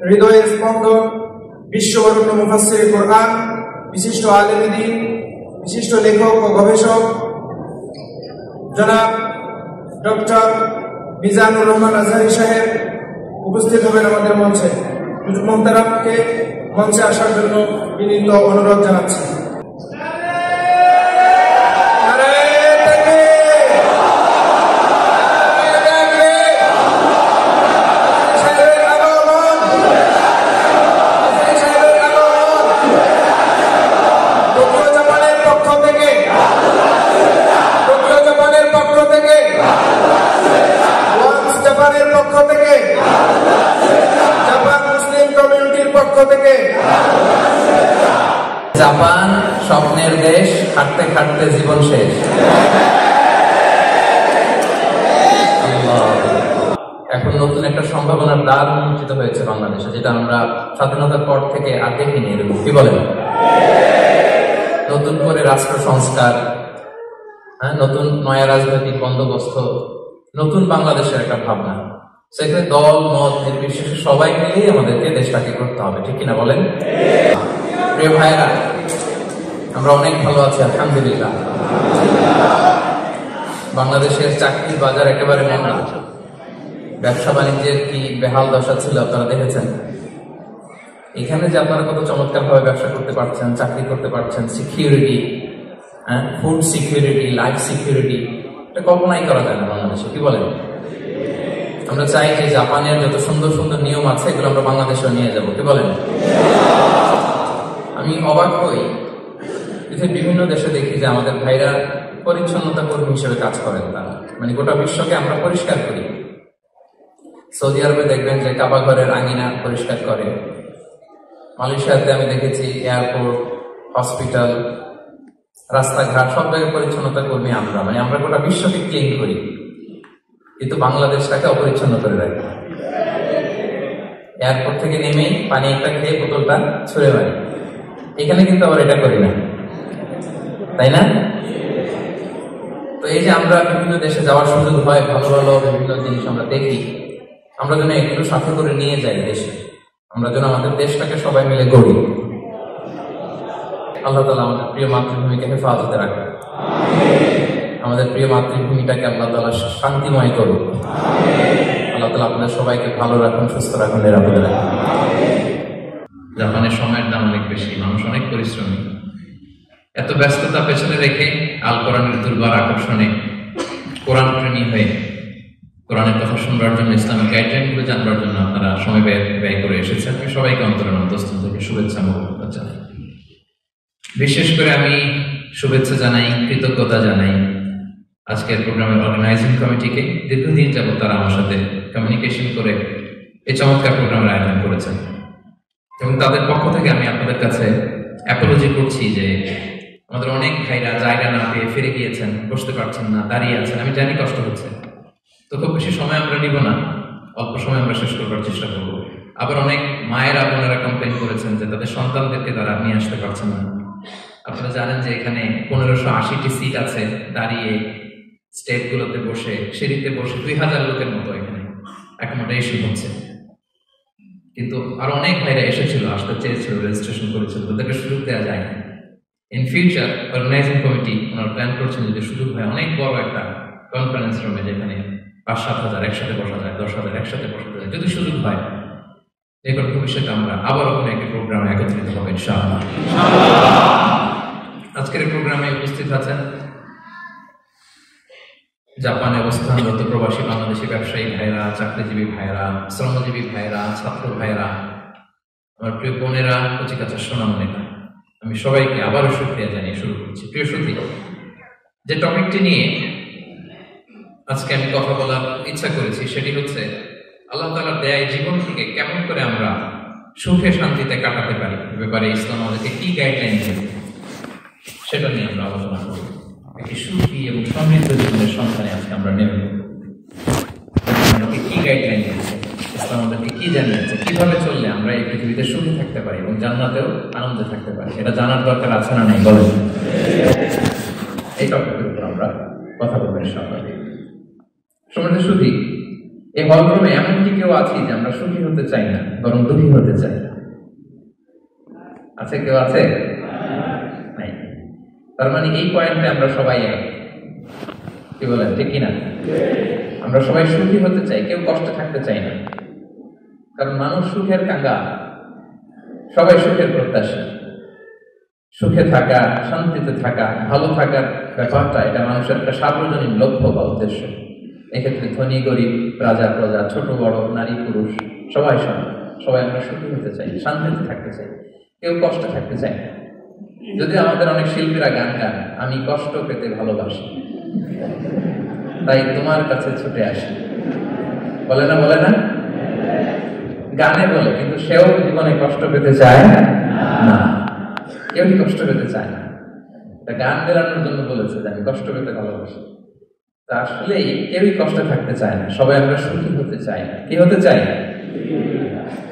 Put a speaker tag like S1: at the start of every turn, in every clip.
S1: হৃদয়ের স্পন্দন, বিশ্ববরণ্য মুফাসসির কোরআন, বিশিষ্ট আলেম দ্বীন, বিশিষ্ট লেখক ও গবেষক জনাব ডক্টর মিজানুর রহমান আজহারী সাহেব উপস্থিত হবেন আমাদের মঞ্চে। মোহতারামকে মঞ্চে আসার জন্য বিনীত অনুরোধ জানাচ্ছি।
S2: জাপান স্বপ্নের দেশ, খাটতে খাটতে জীবন শেষ। এখন নতুন একটা সম্ভাবনার দ্বার উন্মোচিত হয়েছে বাংলাদেশে, যেটা আমরা স্বাধীনতার পর থেকে আর দেখিনি। এরকম কি বলেন? নতুন করে রাষ্ট্র সংস্কার, নতুন নয়া রাজনৈতিক বন্দোবস্ত, নতুন বাংলাদেশের একটা ভাবনা। সেখানে দল মত নির্বিশেষে সবাই মিলেই আমাদেরকে দেশটাকে করতে হবে, ঠিক কিনা বলেন? প্রিয় ভাইরা, আমরা অনেক ভালো আছি আলহামদুলিল্লাহ। বাংলাদেশের চাকরির বাজার একেবারে মন্দা। ব্যবসা বাণিজ্যের কি বেহাল দশা ছিল আপনারা দেখেছেন। এখানে যে আপনারা কত চমৎকার ভাবে ব্যবসা করতে পারছেন, চাকরি করতে পারছেন, security, food security, life security, এটা কল্পনাই করা যায় না বাংলাদেশে, কি বলেন? আমরা চাই যে জাপানের যত সুন্দর সুন্দর নিয়ম আছে এগুলো আমরা বাংলাদেশেও নিয়ে যাবো, কি বলেন? আমি অবাক হই, পৃথিবীর বিভিন্ন দেশে দেখি যে আমাদের ভাইরা পরিচ্ছন্নতা কর্মী হিসেবে কাজ করেন। তারা মানে গোটা বিশ্বকে আমরা পরিষ্কার করি। সৌদি আরবে দেখবেন যে কাবা ঘরের আঙিনা পরিষ্কার করে। মালয়েশিয়াতে আমি দেখেছি এয়ারপোর্ট, হসপিটাল, রাস্তাঘাট সব জায়গায় পরিচ্ছন্নতা কর্মী আমরা। মানে আমরা গোটা বিশ্বকে ক্লিন করি, কিন্তু বাংলাদেশটাকে অপরিচ্ছন্ন করে রাখি। এয়ারপোর্ট থেকে নেমেই পানি একটা খেয়ে বোতলটা ছুঁড়ে মারি। এখানে কিন্তু আবার এটা করি না, তাই না? তো এই যে আমরা বিভিন্ন দেশে যাওয়ার সুযোগ হয়, ভালো ভালো বিভিন্ন জিনিস আমরা দেখি, আমরা যেন এগুলো সাথে করে নিয়ে যাই দেশে। আমরা যেন আমাদের দেশটাকে সবাই মিলে গড়ি। আল্লাহ তাআলা আমাদের প্রিয় মাতৃভূমিকে হেফাজতে রাখে। আমাদের প্রিয় মাতৃভূমিটাকে আল্লাহ তাআলা শান্তিময় করুক। আল্লাহ তাআলা আপনাদের সবাইকে ভালো রাখুন, সুস্থ রাখুন, নিরাপদে রাখুন। জাপানের সময়ের দাম অনেক বেশি, মানুষ অনেক পরিশ্রমী। এত ব্যস্ততা পেছনে রেখে আল কোরআনের দুর্বার আকর্ষণে কোরআন প্রেমী হয়ে কোরআনের কথা শুনবার জন্য, ইসলামিক গাইডলাইন গুলো জানবার জন্য আপনারা সময় ব্যয় করে এসেছেন। আমি সবাইকে অন্তরের অন্তঃস্থল থেকে শুভেচ্ছা মোবারক জানাই। বিশেষ করে আমি শুভেচ্ছা জানাই, কৃতজ্ঞতা জানাই আজকের প্রোগ্রামের অর্গানাইজিং কমিটিকে। দীর্ঘদিন যাবত তারা আমার সাথে কমিউনিকেশন করে এই চমৎকার প্রোগ্রামের আয়োজন করেছেন, এবং তাদের পক্ষ থেকে আমি আপনাদের কাছে অ্যাপোলজি করছি যে আমাদের অনেক ভাইরা জায়গা না পেয়ে ফিরে গিয়েছেন, বসতে পারছেন না, দাঁড়িয়ে আছেন। আমি জানি কষ্ট হচ্ছে, তো খুব বেশি সময় আমরা নিব না, অল্প সময় আমরা শেষ করবার চেষ্টা করব। আবার অনেক মায়েরা বোনেরা কমপ্লেন করেছেন যে তাদের সন্তানদেরকে তারা নিয়ে আসতে পারছেন না। আপনারা জানেন যে এখানে 1580টি সিট আছে, দাঁড়িয়ে স্টেপগুলোতে বসে, সিঁড়িতে বসে 2000 লোকের মতো এখানে অ্যাকোমোডেশন হচ্ছে। কিন্তু আরো অনেক ভাইরা এসেছিল, আসতে চেয়েছিল, রেজিস্ট্রেশন করেছিল, তাদেরকে সুযোগ দেওয়া যায় না। ইন ফিউচার অর্গানাইজিং কমিটি ওনারা প্ল্যান করছেন যদি সুযোগ হয় অনেক বড় একটা কনফারেন্স রুমে, যেখানে 5-7 হাজার একসাথে বসা যায়, 10 হাজার একসাথে বসা যায়, যদি সুযোগ হয়, এবার ভবিষ্যতে আমরা আবারও কোনো একটি প্রোগ্রামে একত্রিত হবে ইনশাআল্লাহ। আজকের এই প্রোগ্রামে উপস্থিত আছেন জাপানে অবস্থানরত প্রবাসী বাংলাদেশী ব্যবসায়ী ভাইরা, চাকরিজীবী ভাইরা, শ্রমজীবী ভাইরা, ছাত্র ভাইরা, আমার প্রিয় বোনেরা, কচিকাচার সোনামণিরা, আমি সবাইকে আবারও শুকরিয়া জানিয়ে শুরু করছি। প্রিয় সুধী, যে টপিকটি নিয়ে আজকে আমি কথা বলার ইচ্ছা করেছি সেটি হচ্ছে আল্লাহ তাআলার দেয়া জীবন থেকে কেমন করে আমরা সুখে শান্তিতে কাটাতে পারি। এ ব্যাপারে ইসলাম আমাদেরকে কি গাইডলাইন দেবে সেটা নিয়ে আমরা আলোচনা করব। একটি সুখী এবং সমৃদ্ধ জীবনের সন্ধানে আজকে আমরা নেব। আমাদেরকে কি গাইডলাইন দিয়েছে, ইসলাম আমাদেরকে কি জানিয়েছে, কিভাবে চললে আমরা এই পৃথিবীতে সুখী থাকতে পারি এবং জান্নাতেও আনন্দে থাকতে পারি, এটা জানার দরকার আছে না নাই বলেন? এই টপিকের উপর আমরা কথা বলবো ইনশাআল্লাহ। সমৃদ্ধ সুধী, এই হলরুমে এমন কি কেউ আছি যে আমরা সুখী হতে চাই না, বরং দুঃখী হতে চাই? আছে কেউ? আছে নাই? তার মানে এই পয়েন্টে আমরা সবাই এক, কি বলেন, ঠিক কিনা? আমরা সবাই সুখী হতে চাই, কেউ কষ্টে থাকতে চাই না। কারণ মানুষ সুখের কাঙ্গাল, সবাই সুখের প্রত্যাশী। সুখে থাকা, শান্তিতে থাকা, ভালো থাকার ব্যাপারটা এটা মানুষের একটা সার্বজনীন লক্ষ্য বা উদ্দেশ্য। এক্ষেত্রে ধনী গরিব, রাজা প্রজা, ছোট বড়, নারী পুরুষ, সবাই সমান। সবাই আমরা সুখী হতে চাই, শান্তিতে থাকতে চাই, কেউ কষ্টে থাকতে চাই না। যদি আমাদের অনেক শিল্পীরা গান গান, আমি কষ্ট পেতে ভালোবাসি, তাই তোমার কাছে ছুটে আসি, বলে না? বলে না? গানে বলে, কিন্তু সেও জীবনে কষ্ট পেতে চায় না। কেউ কষ্ট পেতে চায় না। গান বেরানোর জন্য বলেছে যে আমি কষ্ট পেতে ভালোবাসি। তা আসলেই কেউই কষ্টে থাকতে চায় না, সবাই আমরা সুখী হতে চাই। কি হতে চাই?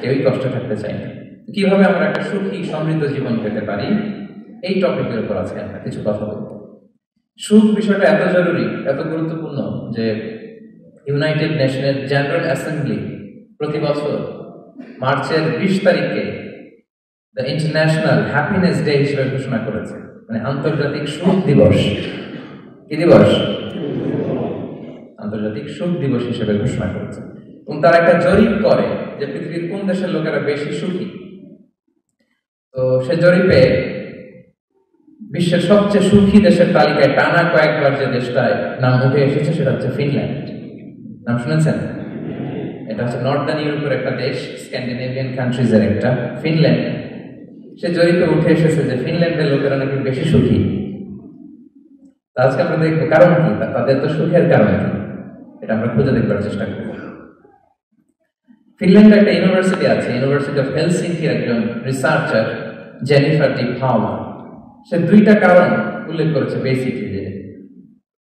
S2: কেউই কষ্টে থাকতে চাই না। কিভাবে আমরা একটা সুখী সমৃদ্ধ জীবন পেতে পারি, এই টপিকের উপর আজকে আমরা কিছু কথা বলব। সুখ বিষয়টা এত জরুরি, এত গুরুত্বপূর্ণ যে ইউনাইটেড নেশনের জেনারেল অ্যাসেম্বলি প্রতি বছর মার্চের 20 তারিখে দ্য ইন্টারন্যাশনাল হ্যাপিনেস ডে হিসেবে ঘোষণা করেছে, মানে আন্তর্জাতিক সুখ দিবস। কি দিবস? আন্তর্জাতিক সুখ দিবস হিসেবে ঘোষণা করেছে। এবং তারা একটা জরিপ করে যে পৃথিবীর কোন দেশের লোকেরা বেশি সুখী। তো সে জরিপে বিশ্বের সবচেয়ে সুখী দেশের তালিকায় টানা কয়েকবার যে দেশটায় নাম উঠে এসেছে সেটা হচ্ছে ফিনল্যান্ড। নাম শুনেছেন? এটা হচ্ছে নর্দার্ন ইউরোপের একটা দেশ, স্ক্যান্ডিনেভিয়ান কান্ট্রিজের একটা, ফিনল্যান্ড। সে জরিপে উঠে এসেছে যে ফিনল্যান্ডের লোকেরা নাকি বেশি সুখী। আজকে আমরা দেখবো কারণ কি, তাদের তো সুখের কারণ কি, এটা আমরা খুঁজে দেখবার চেষ্টা করব। ফিনল্যান্ডে একটা ইউনিভার্সিটি আছে, ইউনিভার্সিটি অফ হেলসিঙ্কির একজন রিসার্চার জেনিফার ডি পাওলা। সে 2টা কারণ উল্লেখ করেছে বেসিকলি, যে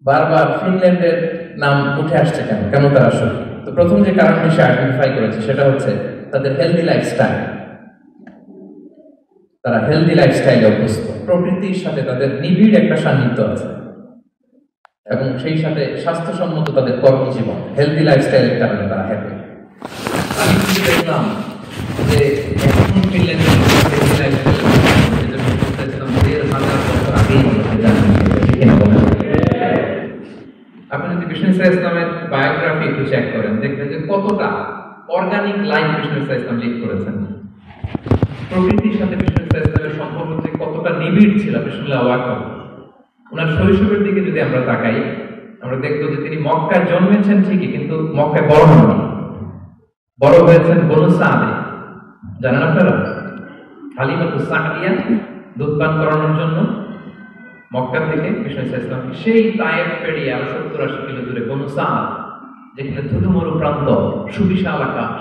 S2: বারবার ফিনল্যান্ডের নাম উঠে আসছে কেন, কেন তারা সুখী। তো প্রথম যে কারণটি সে আইডেন্টিফাই করেছে সেটা হচ্ছে তাদের হেলদি লাইফস্টাইল। তারা হেলদি লাইফস্টাইলে অভ্যস্ত, প্রকৃতির সাথে তাদের নিবিড় একটা সান্নিধ্য আছে, এবং সেই সাথে স্বাস্থ্যসম্মত তাদের কর্মজীবন। হেলদি লাইফস্টাইলের কারণে তারা হ্যাপি। আমি কিন্তু দেখলাম যে এখন ফিনল্যান্ডের হেলদি লাইফস্টাইল আপনি যদি বিষ্ণু ইসলামের বায়োগ্রাফি একটু চেক করেন, দেখবেন যে কতটা অর্গানিক লাইফ বিষ্ণু ইসলাম লিড করেছেন। প্রকৃতির সাথে বিষ্ণু ইসলামের সম্পর্ক যে কতটা নিবিড় ছিল, বিষ্ণুল্লাহ ওয়াক্কাম। ওনার শৈশবের দিকে যদি আমরা তাকাই, আমরা দেখবো যে তিনি মক্কায় জন্মেছেন ঠিকই, কিন্তু মক্কায় বড় হননি। বড় হয়েছেন বনু সাদে। জানেন আপনারা? হালিমাতু সাদিয়া দুধ পান করানোর জন্য মক্কা থেকে বিষ্ণু ইসলাম সেই তায়েফ পেরিয়ে 70-80 কিলো দূরে বনু সাদ, যেখানে ধুধু মরু প্রান্ত, সুবিশাল আকাশ,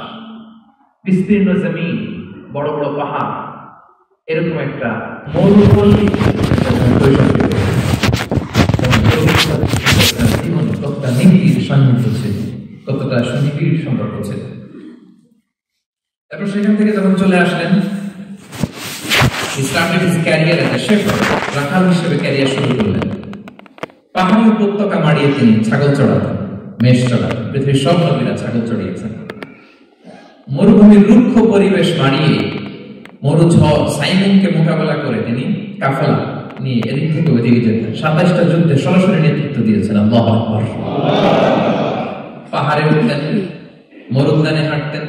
S2: বিস্তীর্ণ জমিন, বড় বড় পাহাড়, এরকম একটা মরুপল্লী কতটা নিবিড় সান্নিধ্য ছিল, কতটা সুনিবিড় সম্পর্ক ছিল। তারপর সেখান থেকে যখন চলে আসলেন, রাখাল হিসেবে ক্যারিয়ার শুরু করলেন। পাহাড় উপত্যকা মাড়িয়ে তিনি ছাগল চড়াতেন, মেষ চড়াতেন। পৃথিবীর সব নবীরা ছাগল চড়িয়েছেন। মরুভূমির রুক্ষ পরিবেশ মাড়িয়ে মরু ঝড় সাইমনকে মোকাবেলা করে তিনি কাফেলা নিয়ে এদিক থেকে ওইদিকে যেতেন। 27টা যুদ্ধে সরাসরি নেতৃত্ব দিয়েছেন। আল্লাহু আকবার। পাহাড়ে উঠতেন, মরুদ্যানে হাঁটতেন,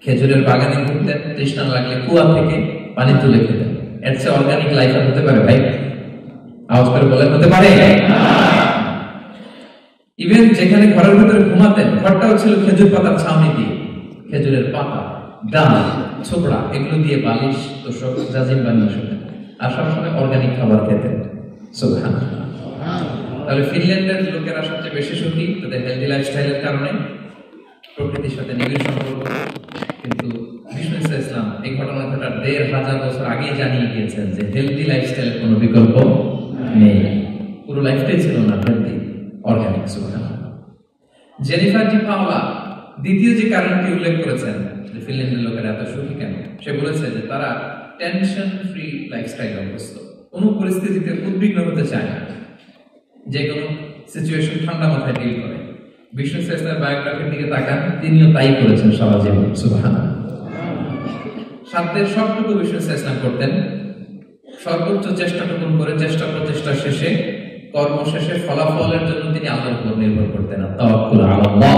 S2: খেজুরের বাগানে ঘুরতেন, তৃষ্ণা লাগলে কুয়া থেকে পানি তুলে খেতেন। এর চেয়ে অর্গানিক লাইফ আর হতে পারে ভাই? আওয়াজ করে বলেন, হতে পারে? ইভেন যেখানে ঘরের ভিতরে ঘুমাতেন, ঘরটাও ছিল খেজুর পাতার ছাউনি দিয়ে, খেজুরের পাতা, ডাল, ছোকরা, এগুলো দিয়ে বালিশ, তোষক, জাজিম বানিয়ে শুতেন। আর সবসময় অর্গানিক খাবার খেতেন। সুবহানাল্লাহ। তাহলে ফিনল্যান্ডের লোকেরা সবচেয়ে বেশি সুখী তাদের হেলদি লাইফস্টাইলের কারণে, প্রকৃতির সাথে নিবিড় সম্পর্ক। কিন্তু বিষ্ণু ইসলাম এই ঘটনাটা 1500 বছর আগেই জানিয়ে গিয়েছেন যে হেলদি লাইফস্টাইলের কোনো বিকল্প নেই। পুরো লাইফটাই ছিল না হেলদি, অর্গানিক। সুবহানাল্লাহ। জেনিফার ডি পাওলা দ্বিতীয় যে কারণটি উল্লেখ করেছেন যে ফিনল্যান্ডের লোকেরা এত সুখী কেন, সে বলেছে যে তারা টেনশন ফ্রি লাইফস্টাইল অভ্যস্ত। কোনো পরিস্থিতিতে উদ্বিগ্ন হতে চায় না, যে কোনো সিচুয়েশন ঠান্ডা মাথায় ডিল করে। বিষ্ণু ইসলামের বায়োগ্রাফির দিকে তাকান, তিনিও তাই করেছেন সারা জীবন। সুবহানাল্লাহ। সাধ্যের সবটুকু বিষ্ণু ইসলাম করতেন, সর্বোচ্চ চেষ্টাটুকু করে চেষ্টা প্রচেষ্টা শেষে কর্ম শেষে ফলাফলের জন্য তিনি আল্লাহর উপর নির্ভর করতেন। তাওয়াক্কুল আলাল্লাহ।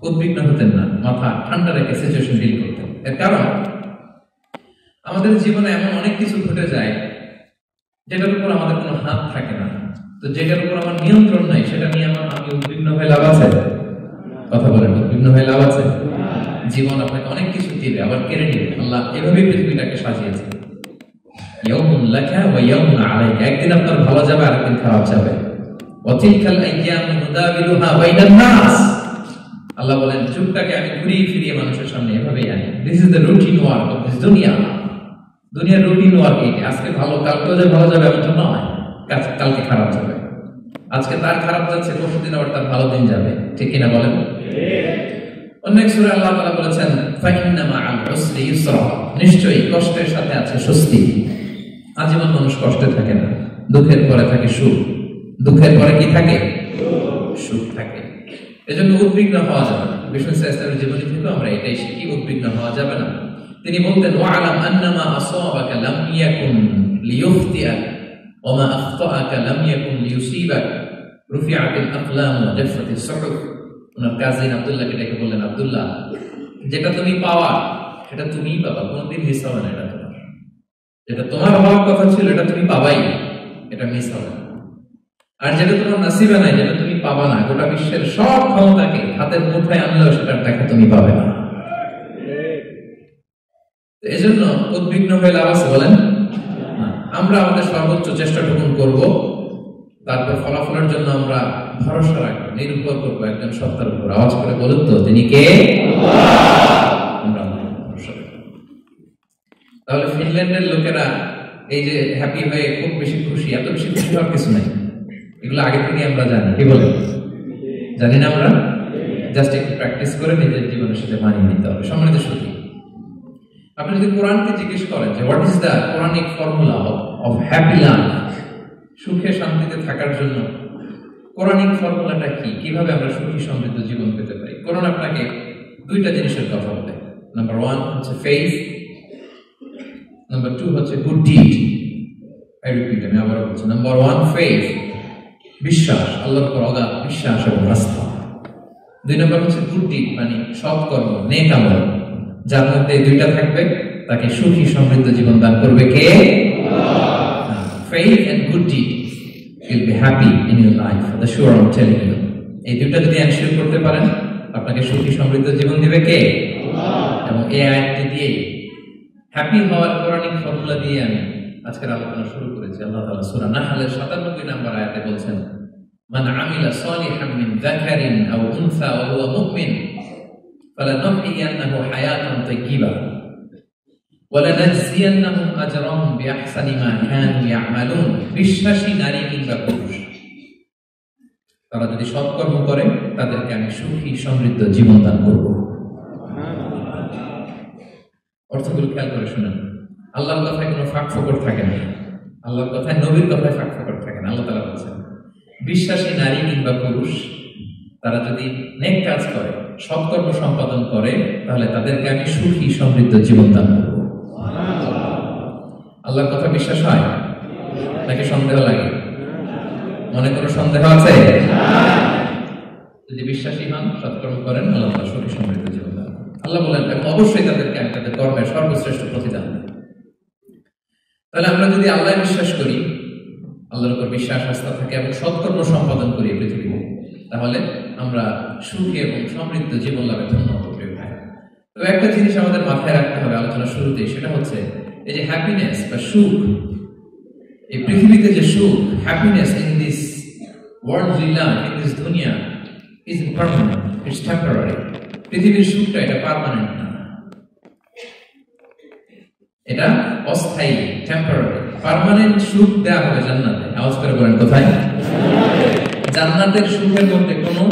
S2: উদ্বিগ্ন হতেন না, মাথা ঠান্ডা রেখে সিচুয়েশন ডিল করতেন। এর কারণ আমাদের জীবনে এমন অনেক কিছু ঘটে যায় যেটার উপর আমাদের কোনো হাত থাকে না। তো যেটার উপর আমার নিয়ন্ত্রণ নাই সেটা নিয়ে আমি উদ্বিগ্ন হয়ে লাভ আছে? কথা বলেন, উদ্বিগ্ন হয়ে লাভ আছে? জীবন আপনাকে অনেক কিছু দিবে, আবার কেড়ে নিবে। আল্লাহ এভাবেই পৃথিবীটাকে সাজিয়েছে। ইয়াউমুন লাকা ওয়া ইয়াউমুন আলাইকা। একদিন আপনার ভালো যাবে, আরেকদিন খারাপ যাবে। ওয়া তিলকাল আইয়ামু নুদাবিলুহা বাইনান নাস। আল্লাহ বলেন যুগটাকে আমি ঘুরিয়ে ফিরিয়ে মানুষের সামনে এভাবেই আনি। This is the routine work of this দুনিয়া। দুনিয়ার রুটিন ওয়ার্ক এই। আজকে ভালো, কালকেও যে ভালো যাবে এমন তো নয়। কালকে খারাপ যাবে, আজকে তার খারাপ যাচ্ছে, পরশুদিন আবার তার ভালো দিন যাবে। ঠিক কিনা বলেন? অন্য এক সূরায় আল্লাহ তাআলা বলেছেন ফাইন্না মাআল উসরি ইউসরা। নিশ্চয়ই কষ্টের সাথে আছে স্বস্তি। আজীবন মানুষ কষ্টে থাকে না, দুঃখের পরে থাকে সুখ। দুঃখের পরে কি থাকে? সুখ থাকে। এজন্য উদ্বিগ্ন হওয়া যাবে না। বিষ্ণু ইসলামের জীবনী থেকে আমরা এটাই শিখি, উদ্বিগ্ন হওয়া যাবে না। তিনি বলতেন ওয়া'লাম আন্নামা আসাবাকা লাম ইয়াকুন লিয়ুখতিআক ওয়া মা আখতাআকা লাম ইয়াকুন লিয়ুসিবাক রুফিআতিল আকলাম ওয়া জাফাতিস সুহুফ। ওনার কাজিন আব্দুল্লাহকে ডেকে বললেন, আব্দুল্লাহ, যেটা তুমি পাওয়া সেটা তুমিই পাবা, কোনোদিন মিস হবে না। এটা তোমার, যেটা তোমার হওয়ার কথা ছিল এটা তুমি পাবাই, এটা মিস হবে না। আর যেটা তোমার নসিবে নাই, যেটা তুমি পাবা না, গোটা বিশ্বের সব ক্ষমতাকে হাতের মুঠোয় আনলেও সেটার দেখা তুমি পাবে না। এজন্য উদ্বিগ্ন হয়ে লাভ আছে বলেন? আমরা আমাদের সর্বোচ্চ চেষ্টাটুকু করব, তারপর ফলাফলের জন্য আমরা ভরসা রাখবো, নির্ভর করবো একজন সত্তার উপর। আওয়াজ করে বলুন তো, তিনি কে? আমরা ভরসা রাখবো। তাহলে ফিনল্যান্ডের লোকেরা এই যে হ্যাপি হয়ে খুব বেশি খুশি, এত বেশি খুশি হওয়ার কিছু নাই। এগুলো আগে থেকে আমরা জানি, কি বলেন? জানি না আমরা? জাস্ট একটু প্র্যাকটিস করে নিজের জীবনের সাথে মানিয়ে নিতে হবে। সম্মানিত সুখী, আপনি যদি কোরআনকে জিজ্ঞেস করেন যে what is the Quranic formula of happy life, সুখে শান্তিতে থাকার জন্য কোরআনিক ফর্মুলাটা কি, কিভাবে আমরা সুখী সমৃদ্ধ জীবন পেতে পারি, কোরআন আপনাকে দুইটা জিনিসের কথা বলে। নাম্বার 1 হচ্ছে ফেইথ, নাম্বার 2 হচ্ছে গুড ডিড। আমি আবারও বলছি, নাম্বার 1 ফেইথ, বিশ্বাস, আল্লাহর উপর অগাধ বিশ্বাস এবং আস্থা। 2 নম্বর হচ্ছে গুড ডিড, মানে সৎকর্ম, নেক আমল। যার মধ্যে দুইটা থাকবে তাকে সুখী সমৃদ্ধ জীবন দান করবে কে? Faith and good deed will be happy in your life. The sure I'm telling you. এই দুইটা যদি এনশিওর করতে পারেন, আপনাকে সুখী সমৃদ্ধ জীবন দিবে কে? এবং এই আয়াতটি দিয়ে হ্যাপি হওয়ার কোরআনিক ফর্মুলা দিয়ে আমি আজকের আলোচনা শুরু করেছি। আল্লাহ তাআলা সূরা নাহলের 97 নম্বর আয়াতে বলছেন, মান আমিলা সালিহান মিন যাকারিন আও উনসা ওয়া হুয়া মুমিন ফালানুহইয়ান্নাহু হায়াতান তাইয়্যিবা ওয়ালানাজজিয়ান্নাহুম আজরাহুম বিআহসানি মা কানু ইয়ামালুন। বিশ্বাসী নারী কিংবা পুরুষ তারা যদি সৎকর্ম করে তাদেরকে আমি সুখী সমৃদ্ধ জীবন দান করব। অর্থগুলো খেয়াল করে শুনেন। আল্লাহর কথায় কোনো ফাঁক ফোকর থাকে না, আল্লাহর কথায়, নবীর কথায় ফাঁক ফোকর থাকে না। আল্লাহ তাআলা বলছেন বিশ্বাসী নারী কিংবা পুরুষ তারা যদি নেক কাজ করে, সৎকর্ম সম্পাদন করে, তাহলে তাদেরকে আমি সুখী সমৃদ্ধ জীবন দান করব। আল্লাহর কথা বিশ্বাস হয় নাকি সন্দেহ লাগে? মনে কোনো সন্দেহ আছে? যদি বিশ্বাসী হন, সৎকর্ম করেন, আল্লাহ তাআলা সুখী সমৃদ্ধ জীবন দান করবেন। আল্লাহ বলেন অবশ্যই তাদেরকে আমি তাদের কর্মের সর্বশ্রেষ্ঠ প্রতিদান দেব। তাহলে আমরা যদি আল্লাহ বিশ্বাস করি, আল্লাহর উপর বিশ্বাস আস্থা থাকে এবং সৎকর্ম সম্পাদন করি পৃথিবীতে, তাহলে আমরা সুখী এবং সমৃদ্ধ জীবন লাভে ধন্য হতে পারি। তবে একটা জিনিস আমাদের মাথায় রাখতে হবে আলোচনা শুরুতেই, সেটা হচ্ছে এই যে হ্যাপিনেস বা সুখ, এই পৃথিবীতে যে সুখ, happiness in this worldly life, in this দুনিয়া ইজ পার্মানেন্ট, ইটস টেম্পোরারি। পৃথিবীর সুখটা এটা পার্মানেন্ট না, এটা অস্থায়ী, টেম্পোরারি। পার্মানেন্ট সুখ দেওয়া হবে জান্নাতে। আওয়াজ করে বলেন কোথায়? জান্নাতের সুখের মধ্যে কোনো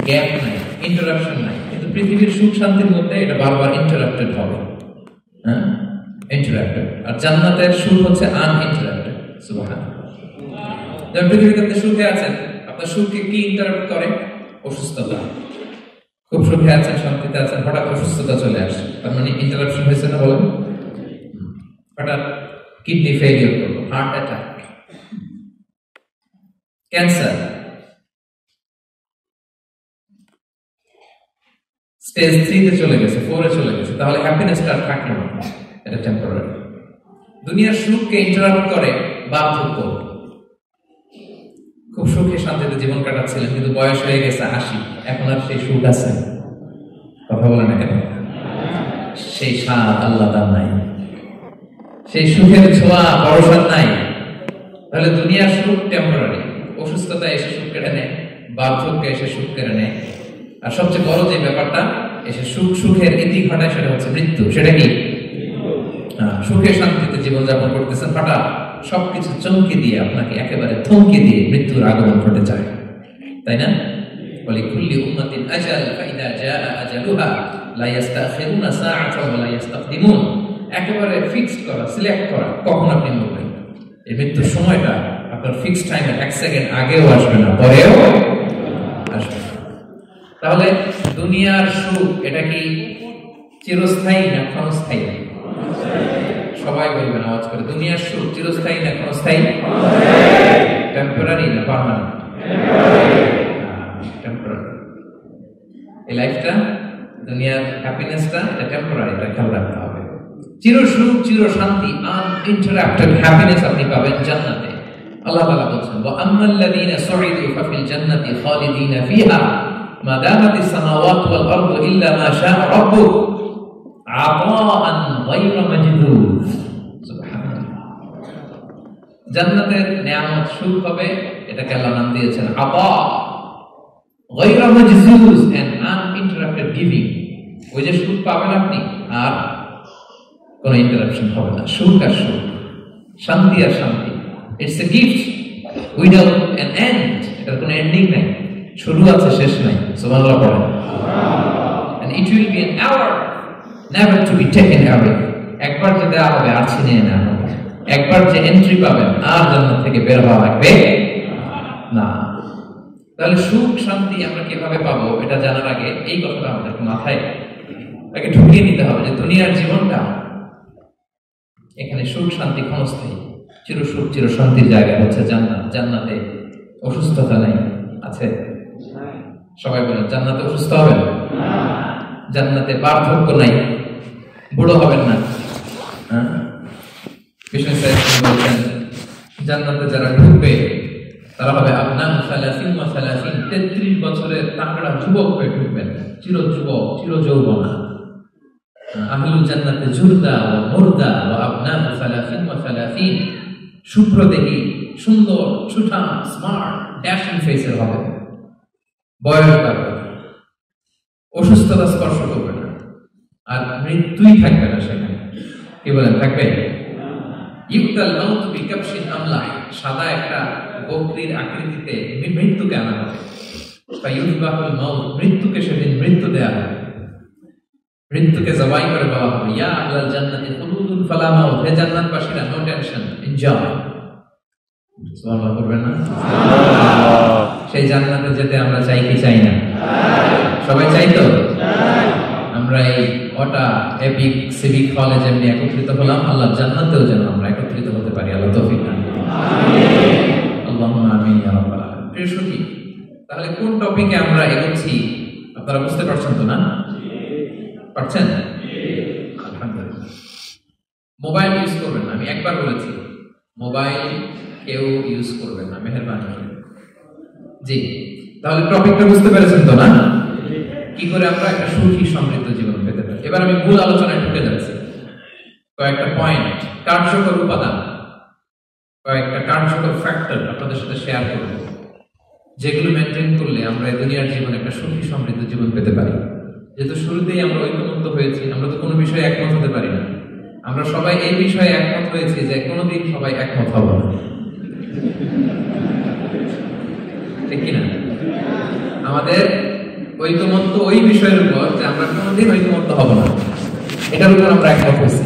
S2: গ্যাপ নাই, ইন্টারাপশন নাই। কিন্তু পৃথিবীর সুখ শান্তির মধ্যে এটা বারবার ইন্টারাপ্টেড হবে। হ্যাঁ, ইন্টারাপ্টেড। আর জান্নাতের সুখ হচ্ছে আনইন্টারাপ্টেড। সুবহানাল্লাহ। যেমন পৃথিবীতে আপনি সুখে আছেন, আপনার সুখকে কি ইন্টারাপ্ট করে? অসুস্থতা, খুব সুখে আছেন, শান্তিতে আছেন, হঠাৎ অসুস্থতা চলে আসে, তার মানে ইন্টারাপশন হয়েছে না বলেন? হঠাৎ কিডনি ফেলিয়ার করলো, হার্ট অ্যাটাক, ক্যান্সার, স্টেজ 3 তে চলে গেছে, 4 এ চলে গেছে, তাহলে হ্যাপিনেসটা আর থাকলো না, এটা টেম্পোরারি। দুনিয়ার সুখকে ইন্টারাপ্ট করে বার্ধক্য। খুব সুখে শান্তিতে জীবন কাটাচ্ছিলেন, কিন্তু বয়স হয়ে গেছে 80, এখন আর সেই সুখ আছে? কথা বলে না কেন? সেই স্বাদ আল্লাহ দান নাই, সেই সুখের ছোঁয়া পরশাদ নাই। তাহলে দুনিয়ার সুখ টেম্পোরারি, অসুস্থতা এসে সুখ কেড়ে নেয়, বার্ধক্য এসে সুখ কেড়ে নেয়, আর সবচেয়ে বড় যে ব্যাপারটা এসে সুখের ইতি ঘটায় সেটা হচ্ছে মৃত্যু। সেটা কি? সুখে শান্তিতে জীবনযাপন করতেছেন, হঠাৎ সবকিছু চমকে দিয়ে, আপনাকে একেবারে থমকে দিয়ে মৃত্যুর আগমন ঘটে যায়, তাই না? ওয়ালিকুল্লি উম্মাতিন আজাল ফাইদা জাআ আজালুহা লা ইস্তাখিরুনা সাআতান ওয়া লা ইস্তাকদিমুন। একেবারে ফিক্সড করা, সিলেক্ট করা কখন আপনি মরবেন। এই মৃত্যুর সময়টা আপনার ফিক্সড টাইমে 1 সেকেন্ড আগেও আসবে না, পরেও আসবে না। তাহলে দুনিয়ার সুখ এটা কি চিরস্থায়ী না ক্ষণস্থায়ী? সবাই বলবেন আওয়াজ করে, দুনিয়ার সুখ চিরস্থায়ী না ক্ষণস্থায়ী? টেম্পোরারি না পার্মানেন্ট? টেম্পোরারি। এই লাইফটা, দুনিয়ার হ্যাপিনেসটা, এটা টেম্পোরারি, এটা খেয়াল রাখতে হবে। চির সুখ, চির শান্তি, আনইন্টারাপ্টেড হ্যাপিনেস আপনি পাবেন জান্নাতে। আল্লাহ তাআলা বলছেন, ওয়া আম্মাল্লাযীনা সুইদু ফাফিল জান্নাতি খালিদিনা ফিহা মা দামাতিস সামাওয়াতু ওয়াল আরদু ইল্লা মা শাআ রাব্বুক আতাআন গায়রা মাজদুদ। সুবহানাল্লাহ। জান্নাতের নিয়ামত সুখ হবে, এটাকে আল্লাহ নাম দিয়েছেন আতা, গায়রা মাজদুদ, এন্ড আনইন্টারাপ্টেড গিভিং। ওই যে সুখ পাবেন আপনি, আর কোন ইন্টারাপশন হবে না। সুখ আর সুখ, শান্তি আর শান্তি, it's a gift without an end. এটার কোনো এন্ডিং নাই, শুরু আছে শেষ নাই। সুবহানাল্লাহ পড়েন। And it will be an hour never to be taken away. একবার যে দেওয়া হবে আর ছিনিয়ে নেওয়া হবে, একবার যে এন্ট্রি পাবেন আর জান্নাত থেকে বের হওয়া লাগবে না। তাহলে সুখ শান্তি আমরা কিভাবে পাবো এটা জানার আগে এই কথাটা আমাদের মাথায় আগে ঢুকিয়ে নিতে হবে যে দুনিয়ার জীবনটা, এখানে সুখ শান্তি ক্ষণস্থায়ী, চির সুখ চির শান্তির জায়গা হচ্ছে জান্নাত। জান্নাতে অসুস্থতা নাই, আছে? সবাই বলেন, জান্নাতে অসুস্থ হবেন না, জান্নাতে বার্ধক্য নাই, বুড়ো হবেন না। বিষ্ণু সাহেব বলছেন, জান্নাতে যারা ঢুকবে তারা হবে আপনার 33 বছরের তাগড়া যুবক হয়ে ঢুকবেন, চির যুবক, চির যৌবনা। আহলুল জান্নাতে জুরদা ওয়া মুরদা ওয়া আবনাউ 33, শুভ্রদেহী, সুন্দর, সুঠাম, স্মার্ট, ড্যাশিং ফেসের হবে, বয়স বাড়বে, অসুস্থতা স্পর্শ করবে না, আর মৃত্যুই থাকবে না সেখানে। কি বলেন, থাকবে? ইউতাল মাউতু বিকাবশিন আমলাহ, সাদা একটা বকরির আকৃতিতে মৃত্যুকে আনা হবে। ফায়ুযবাহুল মাউত, মৃত্যুকে সেদিন মৃত্যু দেয়া হবে, মৃত্যুকে জবাই করে বলা হবে, ইয়া আহলাল জান্নাতি খুলুদুন ফালা মাউত, হে জান্নাতবাসীরা, নো টেনশন, এনজয়। সুবহানাল্লাহ করবেন না? সেই জান্নাতে যেতে আমরা চাই কি চাই না? সবাই চাই তো? আমরা এই ওটা এপিক সিভিক হলে যেমনি একত্রিত হলাম, আল্লাহ জান্নাতেও যেন আমরা একত্রিত হতে পারি। আল্লাহ তৌফিক দান করুন। আল্লাহুম্মা আমিন ইয়া রাব্বাল আলামিন। প্রিয় সুধী, তাহলে কোন টপিকে আমরা এগোচ্ছি আপনারা বুঝতে পারছেন তো না? পারছেন? আলহামদুলিল্লাহ। মোবাইল ইউজ করবেন না, আমি একবার বলেছি, মোবাইল কেউ ইউজ করবেন না, মেহেরবানি করে। জি, তাহলে টপিকটা বুঝতে পেরেছেন তো না? কি করে আমরা একটা সুখী সমৃদ্ধ জীবন পেতে পারি। এবার আমি মূল আলোচনায় ঢুকে যাচ্ছি। কয়েকটা পয়েন্ট, কার্যকর উপাদান, কয়েকটা কার্যকর ফ্যাক্টর আপনাদের সাথে শেয়ার করব, যেগুলো মেনটেন করলে আমরা এই দুনিয়ার জীবনে একটা সুখী সমৃদ্ধ জীবন পেতে পারি। যেহেতু শুরুতেই আমরা ঐক্যমত্য হয়েছি, আমরা তো কোনো বিষয়ে একমত হতে পারি না। আমরা সবাই এই বিষয়ে একমত হয়েছি যে কোনোদিন সবাই একমত হব না, ঠিক কিনা? আমাদের ঐক্যমত্য ওই বিষয়ের উপর যে আমরা কোনোদিন ঐক্যমত্য হব না, এটার উপর আমরা একমত হয়েছি।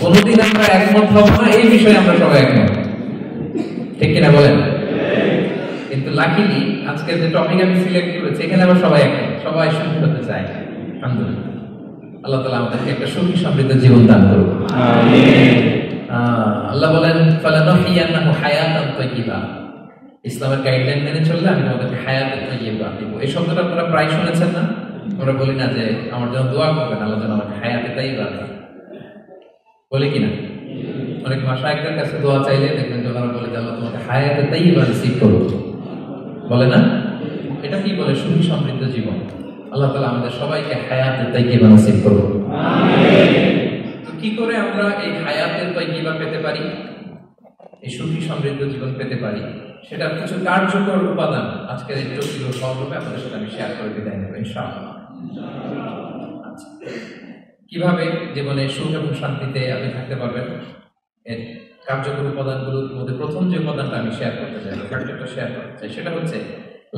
S2: কোনোদিন আমরা একমত হব না এই বিষয়ে আমরা সবাই একমত, ঠিক কিনা বলেন? কিন্তু লাকিলি আজকের যে টপিক আমি সিলেক্ট করেছি এখানে আবার সবাই একমত, সবাই সুখী হতে চায়। আলহামদুলিল্লাহ, আল্লাহ তাআলা আমাদেরকে একটা সুখী সমৃদ্ধ জীবন দান করুন। আমিন। আল্লাহ বলেন ফালানুহিয়ান্নাহু হায়াতান তাইয়্যিবা, ইসলামের গাইডলাইন মেনে চললে আমি তোমাদেরকে হায়াতে তাইয়্যিবা দেব। এই শব্দটা আপনারা প্রায় শুনেছেন না? আমরা বলি না যে আমার জন্য দোয়া করবেন, আল্লাহ যেন আমাকে হায়াতে তাইয়্যিবা দেন, বলি কিনা? অনেক মাশায়েখদের কাছে দোয়া চাইলে দেখবেন যে ওনারা বলে যে আল্লাহ তোমাকে হায়াতে তাইয়্যিবা নসিব করুন, বলে না? এটা কি বলে? সুখী সমৃদ্ধ জীবন। আল্লাহ তাআলা আমাদের সবাইকে হায়াতে তাইয়্যিবা নসিব করুন। আমিন। তো কি করে আমরা এই হায়াতে তাইয়্যিবা পেতে পারি, এই সুখী সমৃদ্ধ জীবন পেতে পারি, সেটার কিছু কার্যকর উপাদান আজকের এই জটিল স্বরূপে আপনাদের সাথে আমি শেয়ার করে বিদায় নেব ইনশাআল্লাহ। কিভাবে জীবনে সুখ এবং শান্তিতে আপনি থাকতে পারবেন, এর কার্যকর উপাদানগুলোর মধ্যে প্রথম যে উপাদানটা আমি শেয়ার করতে চাই, ফ্যাক্টরটা শেয়ার করতে চাই, সেটা হচ্ছে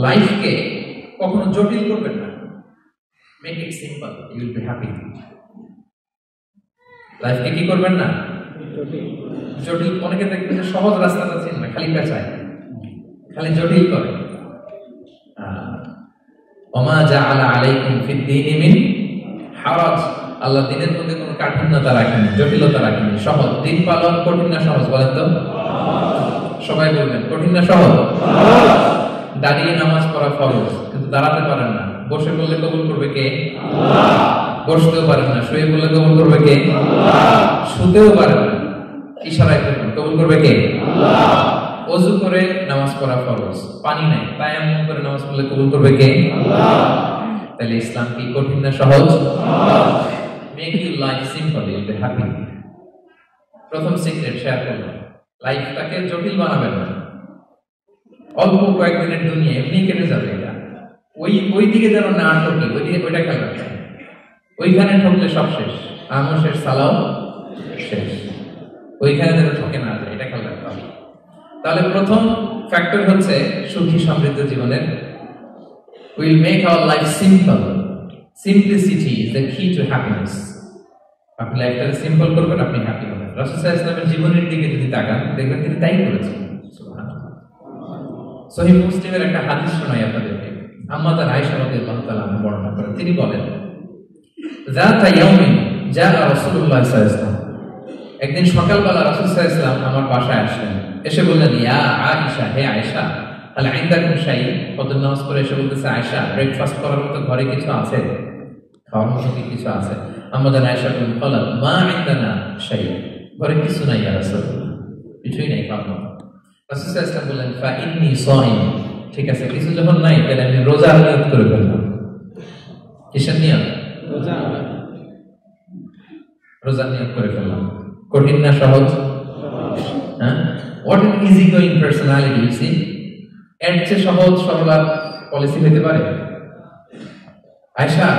S2: লাইফকে কখনো জটিল করবেন না। Make it simple, you will be happy. লাইফকে কি করবেন না? জটিল। অনেকে দেখবেন যে সহজ রাস্তাটা চিন না, খালি পেঁচায়, খালি জটিল করে। ওমা জাআলা আলাইকুম ফিদ-দীনি মিন হারাজ, আল্লাহ দিনের মধ্যে কোনো কাঠিন্যতা রাখেনি, জটিলতা রাখেনি, সহজ। দিন পালন কঠিন না সহজ? বলেন তো, সবাই বলবেন কঠিন না সহজ? দাঁড়িয়ে নামাজ পড়া ফরজ, কিন্তু দাঁড়াতে পারেন না। বসে বললে কবুল করবে কে? আল্লাহ। বসতেও পারেন না, শুয়ে বললে কবুল করবে কে? আল্লাহ। শুতেও পারেন না, ইশারায় করবেন, কবুল করবে কে? আল্লাহ। ওযু করে নামাজ পড়া ফরজ, পানি নাই, তায়াম্মুম করে নামাজ পড়লে কবুল করবে কে? আল্লাহ। তাহলে ইসলাম কি কঠিন না সহজ? সহজ। Make your life simple, you will be happy. প্রথম সিক্রেট শেয়ার করব, লাইফটাকে জটিল বানাবেন না। অল্প কয়েকদিনের দুনিয়া এমনি কেটে যাবে, এটা ওই দিকে যেন না ঠকি, ওইটা খেয়াল রাখবেন। ওইখানে ঠকলে সব শেষ, আমও শেষ, সালাও শেষ। ওইখানে যেন ঠকে না যায়, এটা খেয়াল রাখতে হবে। তাহলে প্রথম ফ্যাক্টর হচ্ছে সুখী সমৃদ্ধ জীবনের, will make our life simple. Simplicity is the key to happiness. আপনি লাইফটাকে সিম্পল করবেন, আপনি হ্যাপি হবেন। রাসূল সাল্লাল্লাহু আলাইহি ওয়াসাল্লামের জীবনের দিকে যদি তাকান, দেখবেন তিনি তাই করেছেন। সুবহানাল্লাহ। সহিহ মুসলিমের একটা হাদিস শোনাই আপনাদেরকে। আম্মা আয়েশা রাদিয়াল্লাহু তাআলা আনহা বর্ণনা করেন, তিনি বলেন, যাতা ইয়াউমিন জা রাসূলুল্লাহ সাল্লাল্লাহু আলাইহি ওয়াসাল্লাম, একদিন সকালবেলা রাসূল সাল্লাল্লাহু আলাইহি ওয়াসাল্লাম আমার বাসায় আসলেন। এসে বললেন, ইয়া আয়েশা, হে আয়েশা, আল ইনদাকুম শাই, ফজর নামাজ পড়ে এসে বলতেছে, আয়েশা ব্রেকফাস্ট করার মতো ঘরে কিছু আছে, খাওয়ার মতো কিছু আছে? আমাদের আয়েশা বলেন, ক্বালাত মা ইনদানা শাই, ঘরে কিছু নাই ইয়া রাসূলুল্লাহ, কিছুই নাই খাওয়ার মতো। রাসূল সাল্লাল্লাহু আলাইহি ওয়াসাল্লাম বললেন, ফা ইন্নী সাইম, ঠিক আছে, কিছু যখন নাই তাহলে আমি রোজার নিয়ত করে ফেললাম। কিসের নিয়ত? রোজার নিয়ত করে ফেললাম। কঠিন না সহজ? হ্যাঁ, what an easy going personality, you see. এর চেয়ে সহজ সরল পলিসি হতে পারে? আয়েশা,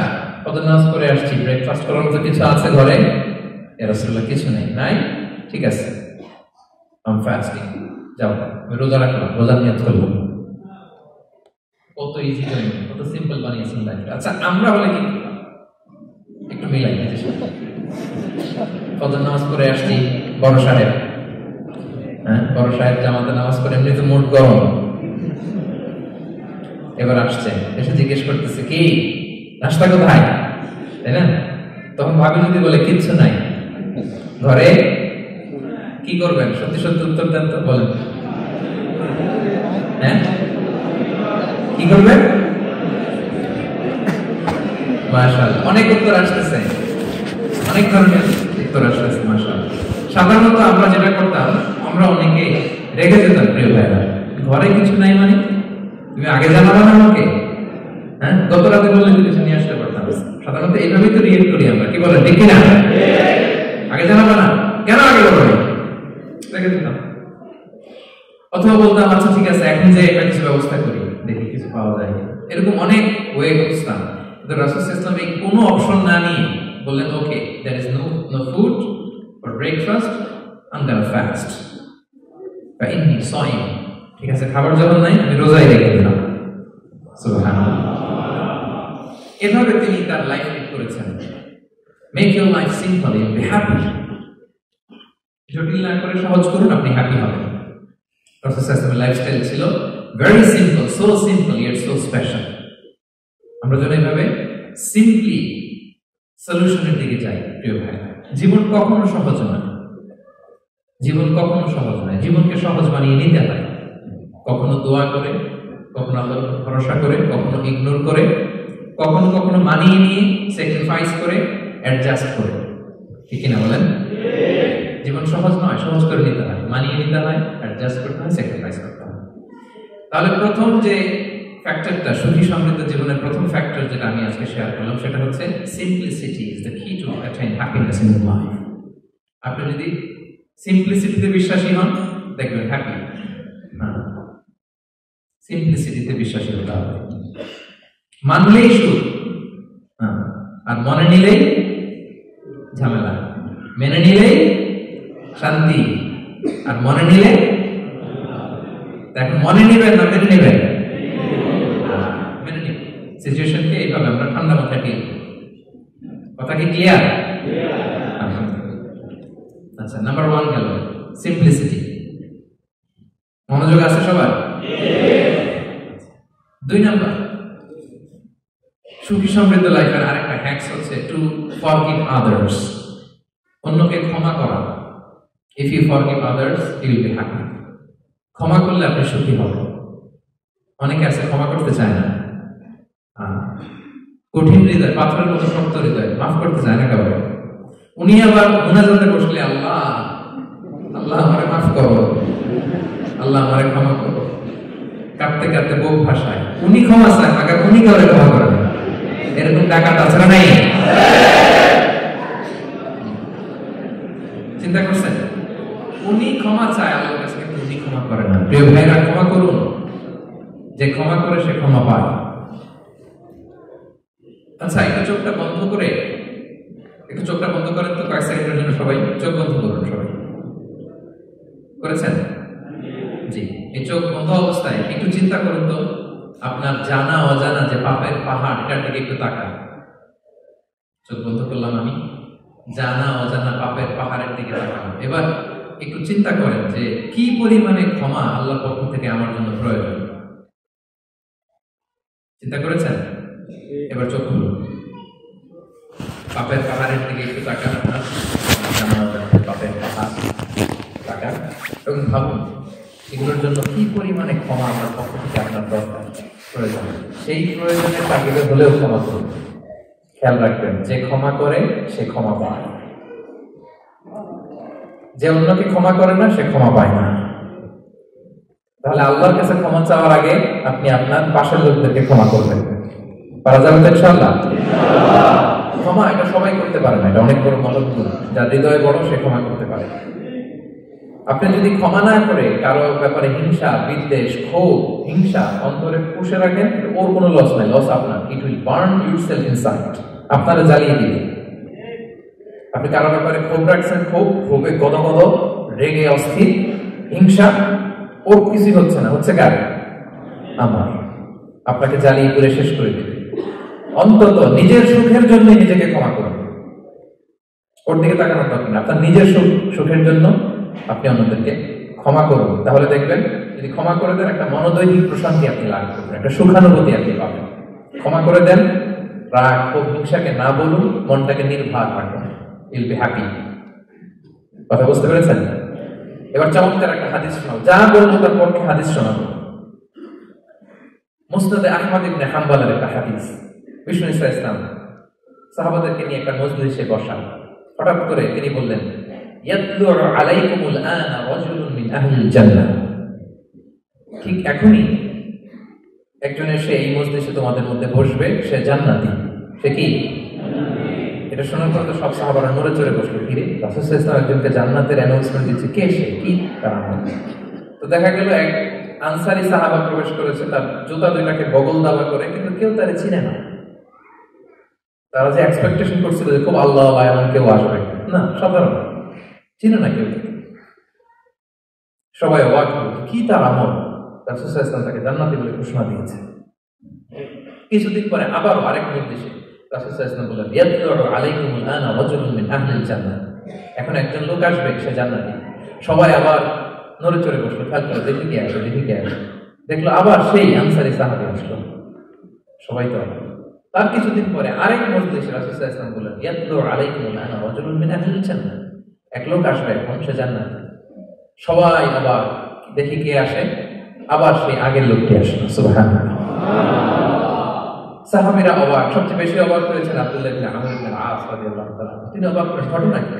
S2: ফজর নামাজ পড়ে আসছি, ব্রেকফাস্ট করার মতো কিছু আছে ঘরে? ইয়া রাসূলুল্লাহ, কিছু নেই। নাই? ঠিক আছে, আই এম ফাস্টিং, যাও আমি রোজা রাখলাম, রোজার নিয়ত করলাম। কত ইজি গোয়িং, কত সিম্পল বানিয়েছেন লাইফটা। আচ্ছা, আমরা হলে কি একটু মিলাই দিতে চাই। ফজর নামাজ পড়ে আসছি, বড় সাহেব, হ্যাঁ, বড় সাহেব জামাতে নামাজ পড়ে, এমনি তো মুড গরম। এবার আসছে, এসে জিজ্ঞেস করতেছে, কি নাস্তা কোথায়, তাই না? তখন ভাবি যদি বলে কিচ্ছু নাই ঘরে, কি করবেন? সত্যি সত্যি উত্তর দেন তো, বলেন। হ্যাঁ, কি করবেন? মাশাআল্লাহ, অনেক উত্তর আসতেছে, অনেক ধরনের উত্তর আসতেছে, মাশাআল্লাহ। সাধারণত আমরা যেটা করতাম, আমরা অনেকে রেগে যেতাম, প্রিয় ভাইরা, ঘরে কিছু নাই মানে তুমি আগে জানাবা না আমাকে? হ্যাঁ, গত রাতে বললে কিছু নিয়ে আসতে পারতাম। সাধারণত এইভাবেই তো রিয়েক্ট করি আমরা, কি বলেন, ঠিক কিনা? আগে জানাবা না কেন, আগে বলো, রেগে যেতাম। অথবা বলতাম, আচ্ছা ঠিক আছে, এখন যে একটা কিছু ব্যবস্থা করি, দেখি কিছু পাওয়া যায়। এরকম অনেক ওয়ে করতাম। কিন্তু রাসূল সাল্লাল্লাহু আলাইহি ওয়াসাল্লাম এই কোনো অপশন না নিয়ে বললেন, okay, there is no food for breakfast, I am gonna fast, ফা ইন্নী সাইম, ঠিক আছে, খাবার যখন নাই আমি রোজাই রেখে দিলাম। সুবহানাল্লাহ। এভাবে তিনি তার লাইফ লিড করেছেন। Make your life simple, you will be happy. জটিল না করে সহজ করুন, আপনি হ্যাপি হবেন। রাসূল সাল্লাল্লাহু আলাইহি ওয়াসাল্লামের লাইফস্টাইল ছিল
S3: very simple, so simple yet so special. আমরা যদি এভাবে সিম্পলি সলিউশনের দিকে যাই প্রিয় ভাই, জীবন কখনো সহজ নয়। জীবন কখনো সহজ নয়, জীবনকে সহজ বানিয়ে নিতে হয়। কখনো দোয়া করে, কখনো আল্লাহর উপর ভরসা করে, কখনো ইগনোর করে, কখনো কখনো মানিয়ে নিয়ে স্যাক্রিফাইস করে, অ্যাডজাস্ট করে। ঠিক কিনা বলেন? জীবন সহজ নয়, সহজ করে নিতে হয়, মানিয়ে নিতে হয়, অ্যাডজাস্ট করতে হয়, স্যাক্রিফাইস করতে হয়। তাহলে প্রথম যে ফ্যাক্টরটা, সুখী সমৃদ্ধ জীবনের প্রথম ফ্যাক্টর যেটা আমি আজকে শেয়ার করলাম, সেটা হচ্ছে simplicity is the key to attain happiness in life. আপনি যদি সিম্পলিসিটিতে বিশ্বাসী হন, দেখবেন হ্যাপি। সিম্পলিসিটিতে বিশ্বাসী হতে হবে। মানলেই সুখ, আর মনে নিলেই ঝামেলা। মেনে নিলেই শান্তি, আর মনে নিলে এখন মনে নিবেন না মেনে নিবেন? মেনে নিবেন। সিচুয়েশনকে এইভাবে আমরা ঠান্ডা মাথায় ডিল। কথা কি ক্লিয়ার? আচ্ছা, নাম্বার 1 গেল সিম্পলিসিটি। মনোযোগ আছে সবার? 2 নাম্বার, সুখী সমৃদ্ধ লাইফের আরেকটা হ্যাকস হচ্ছে টু ফরগিভ আদার্স। অন্যকে ক্ষমা করা। If you forgive others you will be happy. ক্ষমা করলে আপনি সুখী হবেন। অনেকে আছে ক্ষমা করতে চায় না, কঠিন হৃদয়, পাথরের মতো শক্ত হৃদয়, মাফ করতে চায় না কাউকে। উনি আবার মুনাজাতে বসলে আল্লাহ আল্লাহ আমারে মাফ করো, আল্লাহ আমারে ক্ষমা করো, কাঁদতে কাঁদতে বুক ভাসায়। উনি ক্ষমা চায়, আগে উনি কাউরে ক্ষমা করেন। এরকম টাকা তাছাড়া নাই। চিন্তা করছেন? উনি ক্ষমা চায় আল্লাহর কাছে, কিন্তু উনি ক্ষমা করে না। প্রিয় ভাইরা, ক্ষমা করুন। যে ক্ষমা করে সে ক্ষমা পায়। আচ্ছা, একটু চোখটা বন্ধ করে, একটু চোখটা বন্ধ করেন তো কয়েক সেকেন্ডের জন্য। সবাই চোখ বন্ধ করুন। সবাই করেছেন? জি। এই চোখ বন্ধ অবস্থায় একটু চিন্তা করুন তো, আপনার জানা অজানা যে পাপের পাহাড়, এটার দিকে একটু তাকান। চোখ বন্ধ করলাম আমি, জানা অজানা পাপের পাহাড়ের দিকে তাকান। এবার একটু চিন্তা করেন যে কি পরিমাণে ক্ষমা আল্লাহর পক্ষ থেকে আমার জন্য প্রয়োজন। চিন্তা করেছেন? এবার চোখ খুলুন, পাপের পাহাড়ের দিকে একটু তাকান। আপনার জানা অজানা পাপের পাহাড় তাকান এবং ভাবুন এগুলোর জন্য কি পরিমাণে ক্ষমা আমার পক্ষ থেকে আপনার দরকার, প্রয়োজন। সেই প্রয়োজনের তাগিদে হলেও ক্ষমা করুন। খেয়াল রাখবেন, যে ক্ষমা করে সে ক্ষমা পায়, যে অন্যকে ক্ষমা করে না সে ক্ষমা পায় না। তাহলে আল্লাহর কাছে ক্ষমা চাওয়ার আগে আপনি আপনার পাশের লোকদেরকে ক্ষমা করবেন। পারা যাবে তো ইনশাআল্লাহ? ক্ষমা এটা সবাই করতে পারে না, এটা অনেক বড় মহৎ গুণ। যার হৃদয় বড় সে ক্ষমা করতে পারে। আপনি যদি ক্ষমা না করে কারো ব্যাপারে হিংসা, বিদ্বেষ, ক্ষোভ, হিংসা অন্তরে পুষে রাখেন, ওর কোনো লস নাই, লস আপনার। It will burn yourself inside, আপনারা জ্বালিয়ে দিবে। আপনি কারো ব্যাপারে ক্ষোভ রাখছেন, ক্ষোভে গদগদ, রেগে অস্থির, হিংসা, ওর কিছুই হচ্ছে না, হচ্ছে কার? আমার। আপনাকে জ্বালিয়ে পুরে শেষ করে দেবে। অন্তত নিজের সুখের জন্য নিজেকে ক্ষমা করুন। ওর দিকে তাকানোর দরকার নেই, আপনার নিজের সুখের জন্য আপনি অন্যদেরকে ক্ষমা করুন। তাহলে দেখবেন, যদি ক্ষমা করে দেন, একটা মনোদৈহিক প্রশান্তি আপনি লাভ করবেন, একটা সুখানুভূতি আপনি পাবেন। ক্ষমা করে দেন, রাগ ও হিংসাকে না বলুন, মনটাকে নির্ভর রাখুন, ইউল বি হ্যাপি। কথা বুঝতে পেরেছেন? এবার চমৎকার একটা হাদিস শোনাও, যা বলবো তার পক্ষে হাদিস শোনাবো। মুসনাদে আহমদ ইবনে হাম্বলের একটা হাদিস। বিষ্ণু ইসলাম সাহাবাদেরকে নিয়ে একটা মজলিসে বসা। হঠাৎ করে তিনি বললেন, ইয়াতলু আলাইকুমুল আনা রাজুলুন মিন আহলিল জান্নাহ। ঠিক এখনই একজন এসে এই মজলিসে তোমাদের মধ্যে বসবে, সে জান্নাতি। সে কি? এটা শোনার পর তো সব সাহাবারা নড়ে চড়ে বসলো। কি রে, রাসূল সাল্লাল্লাহু আলাইহি ওয়াসাল্লাম একজনকে জান্নাতের অ্যানাউন্সমেন্ট দিচ্ছে, কে সে, কি তার নাম? তো দেখা গেল এক আনসারী সাহাবা প্রবেশ করেছে, তার জুতা দুইটাকে বগল দাবা করে, কিন্তু কেউ তারে চিনে না। তারা যে এক্সপেকটেশন করছিল যে খুব আল্লাহ এমন কেউ আসবে, না, সাধারণ, চিনে না কেউ। সবাই অবাক হল, কি তার আমল? রাসূল সাল্লাল্লাহু আলাইহি ওয়াসাল্লাম তাকে জান্নাতি বলে ঘোষণা দিয়েছে। কিছুদিন পরে আবার আরেক মজলিসে রাসূল সাল্লাল্লাহু আলাইহি ওয়াসাল্লাম বললেন, ইয়াতলু আলাইকুমুল আনা রাজুলুন মিন আহলিল জান্নাহ। এখন একজন লোক আসবে, সে জান্নাতি। সবাই আবার নড়ে চড়ে বসলো, খেয়াল করে দেখি কে আসে, দেখি কে আসে। দেখলো আবার সেই আনসারী সাহাবী আসলো, সবাই তো। তার কিছুদিন পরে আরেক মজলিসে রাসূল সাল্লাল্লাহু আলাইহি ওয়াসাল্লাম বললেন, ইয়াতলু আলাইকুম আনা রাজুলুন মিন আহলিল জান্নাহ, এক লোক আসবে এখন, সে জান্নাতে। সবাই আবার দেখি কে আসে, আবার সেই আগের লোকটি আসে। সুবহানাল্লাহ। সাহাবীরা অবাক, সবচেয়ে বেশি অবাক হয়েছেন আব্দুল্লাহ ইবনে আমর ইবনে আস রাদিয়াল্লাহু তাআলা। তিনি অবাক করেন, ঘটনা কি?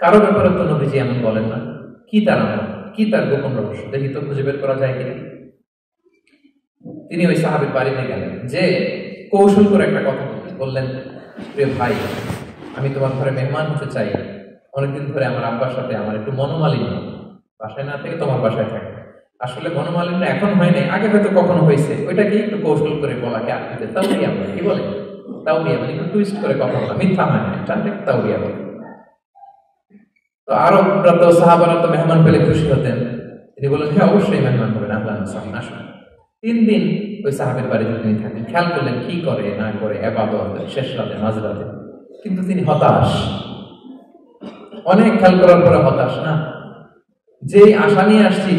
S3: কারো ব্যাপারে তো নবীজি এমন বলেন না, কি তার আমল, কি তার গোপন রহস্য, দেখি তো খুঁজে বের করা যায় কিনা। তিনি ওই সাহাবীর বাড়িতে গেলেন, যে কৌশল করে একটা কথা বললেন, প্রিয় ভাই, আমি তোমার ঘরে মেহমান হতে চাই, অনেকদিন ধরে আমার আব্বার সাথে আমার একটু মনোমালিন্য, বাসায় না থেকে তোমার বাসায় থাকে। আসলে মনোমালিন্য এখন হয় নাই, আগে হয়তো কখনো হয়েছে, ওইটাকে একটু কৌশল করে বলাকে আটকে তাওরিয়া বলে। কি বলে? তাওরিয়া মানে একটু টুইস্ট করে কথা বলা, মিথ্যা হয় না, এটা তাওরিয়া বলে। তো আরবরা তো, সাহাবারা তো মেহমান পেলে খুশি হতেন। তিনি বললেন, হ্যাঁ অবশ্যই মেহমান হবেন, আহলান সাহলান, আসুন। 3 দিন ওই সাহাবের বাড়িতে তিনি থাকেন। খেয়াল করলেন কি করে না করে, ইবাদত শেষ রাতে, মাঝরাতে। কিন্তু তিনি হতাশ, অনেক খেয়াল করার পরে হতাশ। না, যে আশা নিয়ে আসছি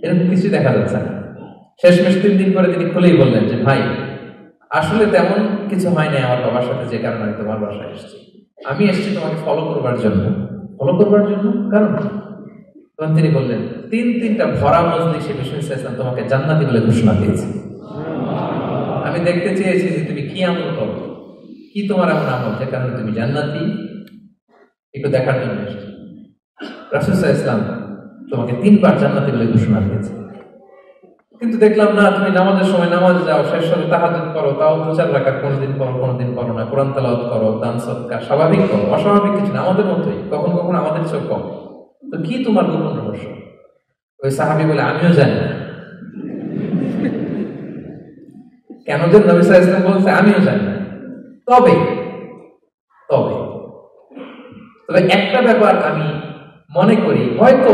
S3: এরকম কিছু দেখা যাচ্ছে না। শেষমেশ 3 দিন পরে তিনি খুলেই বললেন যে, ভাই আসলে তেমন কিছু হয় নাই আমার বাবার সাথে, যে কারণে আমি তোমার বাসায় এসেছি। আমি এসেছি তোমাকে ফলো করবার জন্য। ফলো করবার জন্য কারণ? তখন তিনি বললেন, 3টা ভরা মজলিসে বিষ্ণু ইসলাম তোমাকে জান্নাতি বলে ঘোষণা দিয়েছে। আমি দেখতে চেয়েছি যে তুমি কি আমল করো, কি তোমার এমন আমল যে কারণে তুমি জান্নাতি, একটু দেখার জন্য এসেছি। রাসূল সাল্লাল্লাহু আলাইহি ওয়াসাল্লাম তোমাকে 3বার জান্নাতি বলে ঘোষণা দিয়েছে, কিন্তু দেখলাম না তুমি নামাজের সময় নামাজে যাও, শেষ সাথে তাহাজ্জুদ করো, তাও 2-4 রাকাত কোনদিন করো, কোনদিন করো না, কোরআন তেলাওয়াত করো, দান সদকা, স্বাভাবিক করো, অস্বাভাবিক কিছু না, আমাদের মতোই, কখনো কখনো আমাদের চোখ কম। তো কি তোমার গোপন রহস্য? ওই সাহাবী বলে, আমিও জানি না। কেন যে নবী সাল্লাল্লাহু আলাইহি ওয়াসাল্লাম বলছে আমিও জানি না। তবে তবে তবে একটা ব্যাপার আমি মনে করি, হয়তো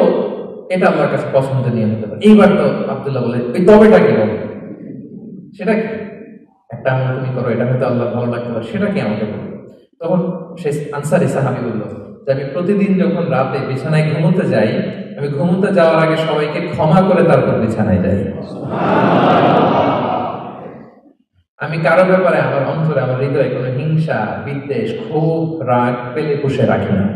S3: এটা আমার কাছে পছন্দনীয় হতে পারে। এইবার তো আব্দুল্লাহ বলে, ওই তবেটা কি বলো? সেটা কি? একটা আমল তুমি করো, এটা হয়তো আল্লাহ ভালো লাগতে পারে, সেটা কি আমাকে বলো। তখন সেই আনসারী সাহাবী বলল যে, আমি প্রতিদিন যখন রাতে বিছানায় ঘুমোতে যাই, আমি ঘুমোতে যাওয়ার আগে সবাইকে ক্ষমা করে তারপর বিছানায় যাই। আমি কারো ব্যাপারে আমার অন্তরে, আমার হৃদয়ে কোনো হিংসা, বিদ্বেষ, ক্ষোভ, রাগ পেলে পুষে রাখি না।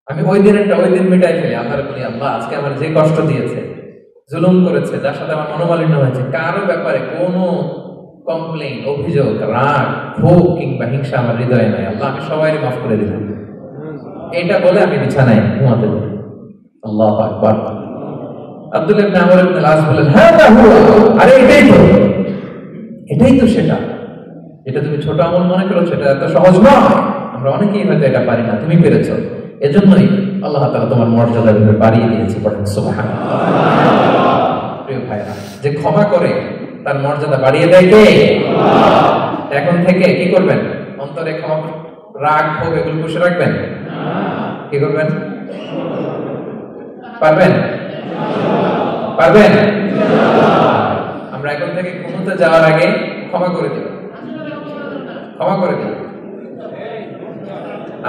S3: আমি ওই দিনেরটা ওই দিন মিটাই ফেলি। আল্লাহর বলি, আল্লাহ আজকে আমার যে কষ্ট দিয়েছে, জুলুম করেছে, যার সাথে আমার মনোমালিন্য হয়েছে, কারো ব্যাপারে কোনো কমপ্লেইন, অভিযোগ, রাগ, ক্ষোভ কিংবা হিংসা আমার হৃদয়ে নাই। আল্লাহ আমি সবাইকে মাফ করে দিলাম। এটা বলে আমি বিছানায় ঘুমাতে বলি। আল্লাহু আকবার। আব্দুল্লাহ ইবনে আমর ইবনে আস বলেন, হ্যাঁ আরে এটাই তো সেটা, যেটা তুমি ছোট আমল মনে করো, সেটা এত সহজ নয়। আমরা অনেকেই হয়তো এটা পারি না, তুমি পেরেছো। এজন্যই আল্লাহ তাআলা তোমার মর্যাদা বাড়িয়ে দিয়েছে। পড়েন সুবহানাল্লাহ। প্রিয় ভাইরা, যে ক্ষমা করে তার মর্যাদা বাড়িয়ে দেয় কে? আল্লাহ। এখন থেকে কি করবেন? অন্তরে ক্ষমা, রাগ, ক্ষোভ এগুলো পুষে রাখবেন? কি করবেন? পারবেন? পারবেন? আমরা এখন থেকে ঘুমোতে যাওয়ার আগে ক্ষমা করে দেব, ক্ষমা করে দেব,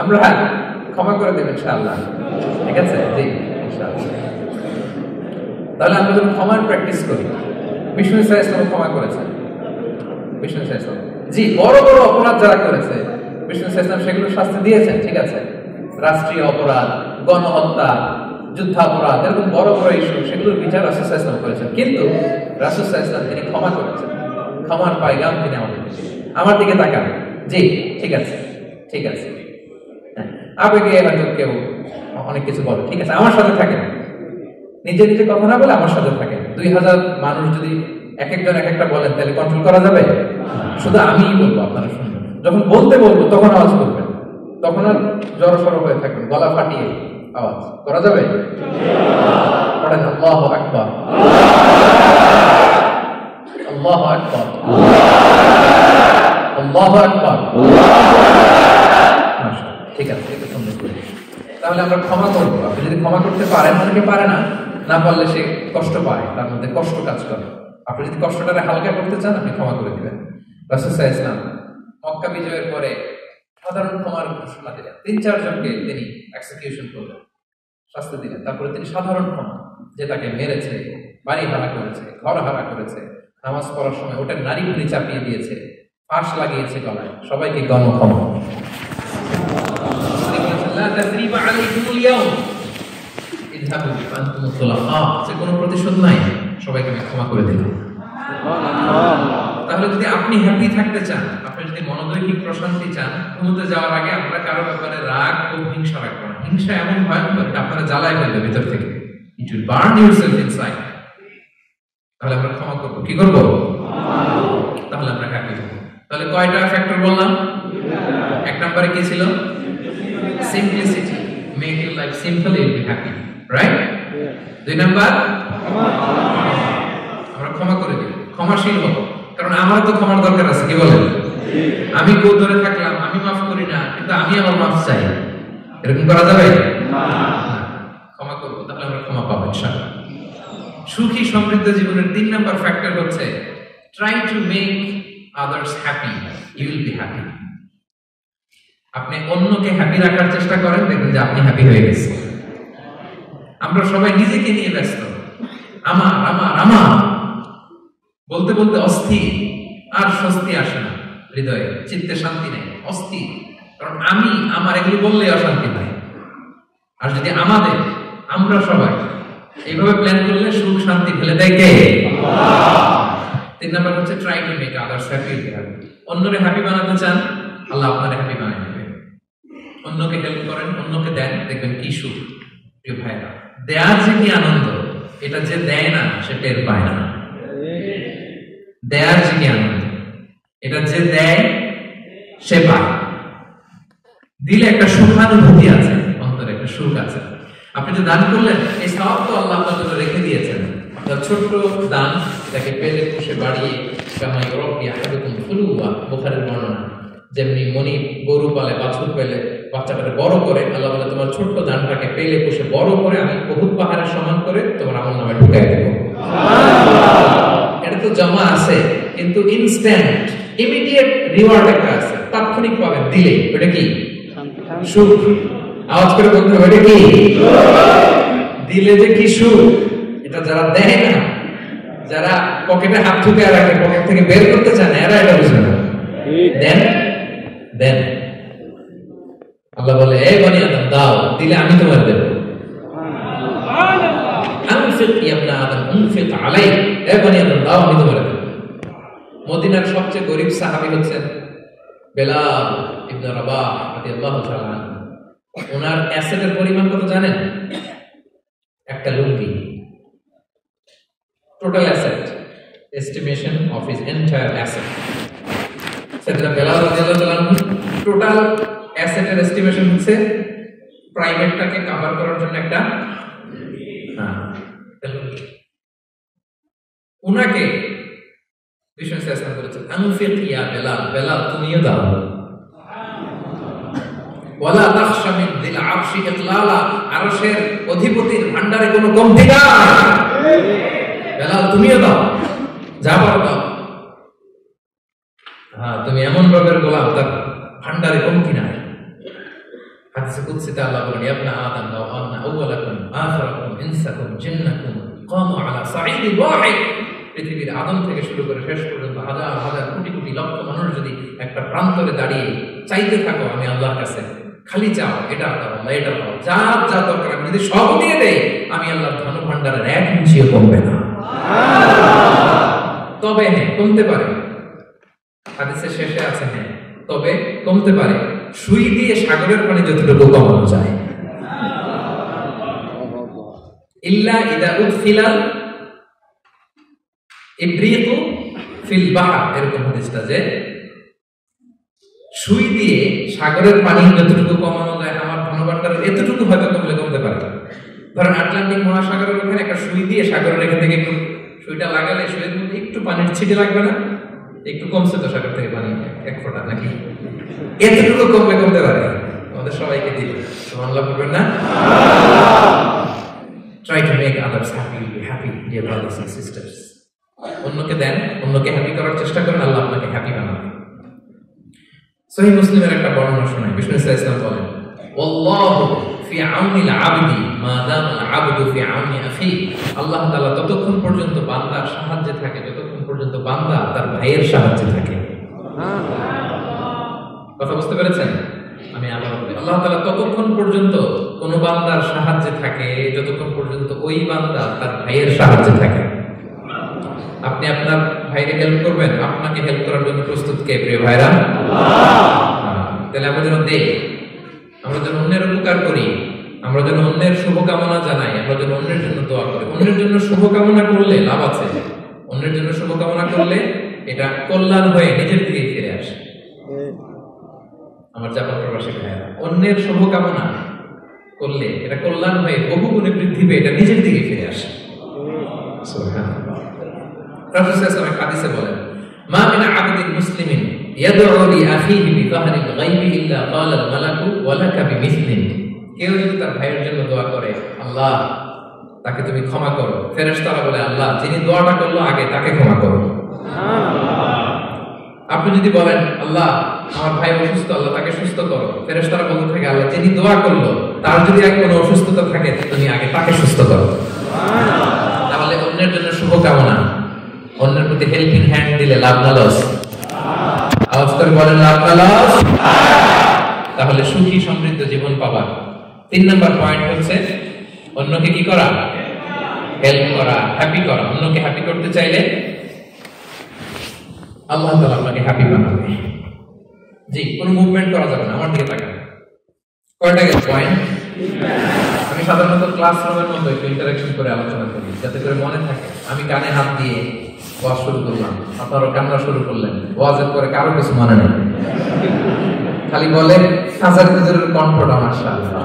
S3: আমরা ক্ষমা করে দেব ইনশাআল্লাহ। ঠিক আছে? জি ইনশাআল্লাহ। তাহলে আমরা যখন ক্ষমার প্র্যাকটিস করি, বিষ্ণু ইসলাম ক্ষমা করেছেন। বিষ্ণু ইসলাম জি বড় বড় অপরাধ যারা করেছে, বিষ্ণু ইসলাম সেগুলো শাস্তি দিয়েছেন। ঠিক আছে? রাষ্ট্রীয় অপরাধ, গণহত্যা, যুদ্ধাপরাধ, এরকম বড় বড় ইস্যু, সেগুলোর বিচার রাসূল সাল্লাল্লাহু আলাইহি ওয়াসাল্লাম করেছেন। কিন্তু রাসূল সাল্লাল্লাহু আলাইহি ওয়াসাল্লাম তিনি ক্ষমা করেছেন। ক্ষমার পায়গাম তিনি আমাদের। আমার দিকে তাকান। জি ঠিক আছে, ঠিক আছে। আবেগে হয়তো কেউ অনেক কিছু বলে, ঠিক আছে, আমার সাথে থাকেন, নিজে নিজে কথা না বলে আমার সাথে থাকেন। 2000 মানুষ যদি এক একজন এক একটা বলেন, তাহলে কন্ট্রোল করা যাবে? শুধু আমিই বলবো, আপনারা শুনবেন। যখন বলতে বলবো তখন আওয়াজ করবেন, তখন আর জড়সড় হয়ে থাকবেন, গলা ফাটিয়ে আওয়াজ করা যাবে? পড়েন আল্লাহু আকবার, আল্লাহু আকবার, আল্লাহু আকবার। ঠিক আছে, এটা সুন্দর করে। তাহলে আমরা ক্ষমা করবো। আপনি যদি ক্ষমা করতে পারেন, অনেকে পারে না, না পারলে সে কষ্ট পায়, তার মধ্যে কষ্ট কাজ করে। আপনি যদি কষ্টটাকে হালকা করতে চান, আপনি ক্ষমা করে দিবেন। রাসূল সাল্লাল্লাহু আলাইহি ওয়াসাল্লাম মক্কা বিজয়ের পরে সাধারণ ক্ষমার ঘোষণা দিলেন। 3-4 জনকে তিনি এক্সিকিউশন করলেন, শাস্তি দিলেন। তারপরে তিনি সাধারণ ক্ষমা, যে তাকে মেরেছে, বাড়ি হারা করেছে, ঘর হারা করেছে, নামাজ পড়ার সময় ওটা নারী ভুড়ি চাপিয়ে দিয়েছে, ফাঁস লাগিয়েছে গলায়, সবাইকে গণক্ষমা। যে কোনো প্রতিশোধ নাই, সবাইকে আমি ক্ষমা করে দিলাম। তাহলে যদি আপনি হ্যাপি থাকতে চান, আপনি যদি মনোদৈহিক প্রশান্তি চান, ঘুমোতে যাওয়ার আগে আমরা কারো ব্যাপারে রাগ ও হিংসা রাখবো না। হিংসা এমন ভয়ঙ্কর আপনারা জ্বালায় ফেলবে ভিতর থেকে, it will burn yourself inside. তাহলে আমরা ক্ষমা করবো, কি করবো? তাহলে আমরা হ্যাপি থাকবো। তাহলে কয়টা ফ্যাক্টর বললাম? এক নম্বরে কি ছিল? Simplicity, make your life simple, you will be happy, right? দুই নাম্বার, আমরা ক্ষমা করে দিই, ক্ষমাশীল হব। কারণ আমার তো ক্ষমার দরকার আছে, কি বলেন? আমি কেউ ধরে থাকলাম, আমি মাফ করি না, কিন্তু আমি আমার মাফ চাই, এরকম করা যাবে না। ক্ষমা করবো, তাহলে আমরা ক্ষমা পাবো ইনশাআল্লাহ। সুখী সমৃদ্ধ জীবনের 3 নাম্বার ফ্যাক্টর হচ্ছে try to make others happy, you will be happy. আপনি অন্যকে হ্যাপি রাখার চেষ্টা করেন, দেখবেন যে আপনি হ্যাপি হয়ে গেছেন। আমরা সবাই নিজেকে নিয়ে ব্যস্ত, আমার আমার আমার বলতে বলতে অস্থির, আর স্বস্তি আসে না হৃদয়ে, চিত্তে শান্তি নেই, অস্থির। কারণ আমি আমার এগুলো বললে অশান্তি নাই। আর যদি আমাদের, আমরা সবাই এইভাবে প্ল্যান করলে সুখ শান্তি ফেলে দেয় কে? আল্লাহ। 3 নাম্বার হচ্ছে try to make others happy. অন্যরে হ্যাপি বানাতে চান, আল্লাহ আপনারে হ্যাপি বানায় দেবে। অন্যকে হেল্প করেন, অন্যকে দেন, দেখবেন কি সুখ। প্রিয় ভাইরা, দেয়ার যে কি আনন্দ, এটা যে দেয় না সে টের পায় না। দেয়ার যে কি আনন্দ, এটা যে দেয় সে পায়। দিলে একটা সুখানুভূতি আছে, অন্তরে একটা সুখ আছে। আপনি যে দান করলেন, এই সওয়াব তো আল্লাহ আপনার জন্য রেখে দিয়েছেন। আপনার ছোট্ট দান, তাকে পেলে পুষে বাড়িয়ে, কামাই রব্বি আহাদুকুম ফুলুয়া, বুখারীর বর্ণনা। যেমনি মনি গরু পালে, বাছুর পেলে বাচ্চাটাকে বড় করে, আল্লাহ বলে তোমার ছোট্ট দানটাকে পেলে পুষে বড় করে আমি বহুত পাহাড়ের সমান করে তোমার আমল নামে ঢুকাই দেব। এটা তো জমা আছে, কিন্তু ইনস্ট্যান্ট ইমিডিয়েট রিওয়ার্ড একটা আছে, তাৎক্ষণিক পাবেন দিলে। ওটা কি? সুখ। আওয়াজ করে বলতে হবে, এটা কি? দিলে যে কি সুখ, এটা যারা দেয় না, যারা পকেটে হাত ঢুকে রাখে, পকেট থেকে বের করতে চায় না, এরা এটা বুঝে না। দেন দেন, আল্লাহ বলে এই বনি আদম দাও, দিলে আমি তোমার দেব। আনফিক ইয়া ইবনে আদম আনফিক আলাই, এই বনি আদম দাও, আমি তোমার দেব। মদিনার সবচেয়ে গরীব সাহাবী হচ্ছেন বেলাল ইবনে রাবাহ রাদিয়াল্লাহু তাআলা আনহু। ওনার অ্যাসেটের পরিমাণ কত জানেন? একটা লুঙ্গি। Total asset, estimation of his entire asset. সাইয়েদনা বেলাল রাদিয়াল্লাহু তাআলা আনহু টোটাল অ্যাসেটের এস্টিমেশন হচ্ছে প্রাইভেটটাকে কভার করার জন্য একটা উনাকে বিষ্ণু সাল্লাল্লাহু আলাইহি ওয়াসাল্লাম আনফিক ইয়া বেলাল, বেলাল তুমিও দাও। ওয়ালা তাখশা মিন দিল আরশি ইকলালা, আরশের অধিপতির ভান্ডারে কোনো কমতি নাই। বেলাল তুমিও দাও, যা পারো দাও। হ্যাঁ, তুমি এমন রবের গোলাম, তার ভান্ডারে কমতি নাই। হাদিসে কুদসিতে আল্লাহ বলেন, ইয়া ইবনা আদম লাউ আন্না আউওয়ালাকুম আখিরাকুম ইনসাকুম জিন্নাকুম কামু আলা সাঈদিন ওয়াহিদ। পৃথিবীর আদম থেকে শুরু করে শেষ পর্যন্ত হাজার হাজার কোটি কোটি লক্ষ মানুষ যদি একটা প্রান্তরে দাঁড়িয়ে চাইতে থাকো আমি আল্লাহর কাছে, খালি চাও এটা দাও, এটা দাও, যা যা দরকার আমি যদি সব দিয়ে দেই, আমি আল্লাহর ধন ভান্ডারের 1 ইঞ্চিও কমবে না। তবে হ্যাঁ, কমতে পারে। হাদিসের শেষে আছে হ্যাঁ, তবে কমতে পারে সুই দিয়ে সাগরের পানি যতটুকু কমানো যায়। ইল্লা ইদা উদখিলাল ইব্রিকু ফিল বাহর, এরকম হাদিসটা যে সুই দিয়ে সাগরের পানি যতটুকু কমানো যায়, আমার ধনভাণ্ডারের এতটুকু হয়তো কমলে কমতে পারে। ধরেন আটলান্টিক মহাসাগরের ওখানে একটা সুই দিয়ে সাগরের এখান থেকে একটু সুইটা লাগালে সুইয়ের মধ্যে একটু পানির ছিটে লাগবে না? একটু কমছে তো সাগর থেকে পানি, 1 ফোঁটা নাকি? এতটুকু কমবে, কমতে পারে। আমাদের সবাইকে দিল, সুবহানাল্লাহ বলবেন না? Try to make others happy, be happy, dear brothers and sisters. অন্যকে দেন, অন্যকে হ্যাপি করার চেষ্টা করেন, আল্লাহ আপনাকে হ্যাপি বানাবে। সহিহ মুসলিমের একটা বর্ণনা শোনাই, বিষ্ণু সাল্লাল্লাহু আলাইহি ওয়াসাল্লাম বলেন, ওয়াল্লাহু ফি ফি আউনিল আবদি মা দামাল আবদু ফি আউনি আখি। আল্লাহ তাআলা ততক্ষণ পর্যন্ত বান্দার সাহায্যে থাকে যতক্ষণ পর্যন্ত বান্দা তার ভাইয়ের সাহায্যে থাকে। কথা বুঝতে পেরেছেন? আমি আবার বলি, আল্লাহ তাআলা ততক্ষণ পর্যন্ত কোন বান্দার সাহায্যে থাকে যতক্ষণ পর্যন্ত ওই বান্দা তার ভাইয়ের সাহায্যে থাকে। আপনি আপনার ভাইকে হেল্প করবেন, আপনাকে হেল্প করার জন্য প্রস্তুত কে প্রিয় ভাইরা? তাহলে আমরা যেন দেই, আমরা যেন অন্যের উপকার করি, আমরা যেন অন্যের শুভকামনা জানাই, আমরা যেন অন্যের জন্য দোয়া করি। অন্যের জন্য শুভকামনা করলে লাভ আছে, অন্যের জন্য শুভকামনা করলে এটা কল্যাণ হয়ে নিজের দিকে ফিরে আসে। আমার জাপান প্রবাসী ভাইয়েরা, অন্যের শুভকামনা করলে এটা কল্যাণ হয়ে বহু গুণে বৃদ্ধি পেয়ে এটা নিজের দিকে ফিরে আসে। সুবহানাল্লাহ। রাসূল সাল্লাল্লাহু আলাইহি ওয়াসাল্লাম হাদিসে বলেন, মা মিন আবদিন মুসলিমিন ইয়াদউ লি আখিহি বিযাহরিল গায়বি ইল্লা ক্বালা আল মালাকু ওয়া লাকা বিমিসলিন। কেউ যদি তার ভাইয়ের জন্য দোয়া করে, আল্লাহ তাকে তুমি ক্ষমা করো, ফেরেশতারা বলে, আল্লাহ যিনি দোয়াটা করলো আগে তাকে ক্ষমা করো। আপনি যদি বলেন, আল্লাহ আমার ভাই অসুস্থ, আল্লাহ তাকে সুস্থ করো, ফেরেশতারা বলতে থাকে, আল্লাহ যিনি দোয়া করলো তার যদি কোনো অসুস্থতা থাকে তুমি আগে তাকে সুস্থ করো। তাহলে অন্যের জন্য শুভকামনা, অন্যের প্রতি হেল্পিং হ্যান্ড দিলে লাভ না লস? আওয়াজ করে বলেন, লাভ না লস? তাহলে সুখী সমৃদ্ধ জীবন পাবার 3 নম্বর পয়েন্ট হচ্ছে অন্যকে কি করা? হেল্প করা, হ্যাপি করা। অন্যকে হ্যাপি করতে চাইলে আল্লাহ তাআলা আপনাকে হ্যাপি বানাবে। জি, কোনো মুভমেন্ট করা যাবে না। আমার দিকে তাকান। কয়টা গেল পয়েন্ট? আমি সাধারণত ক্লাসরুমের মধ্যে একটু ইন্টারঅ্যাকশন করে আলোচনা করি যাতে করে মনে থাকে। আমি কানে হাত দিয়ে ওয়াজ শুরু করলাম, আপনারা কান্না শুরু করলেন, ওয়াজের পরে কারো কিছু মনে নেই, খালি বলে হাজার হুজুরের কণ্ঠটা মাশাআল্লাহ,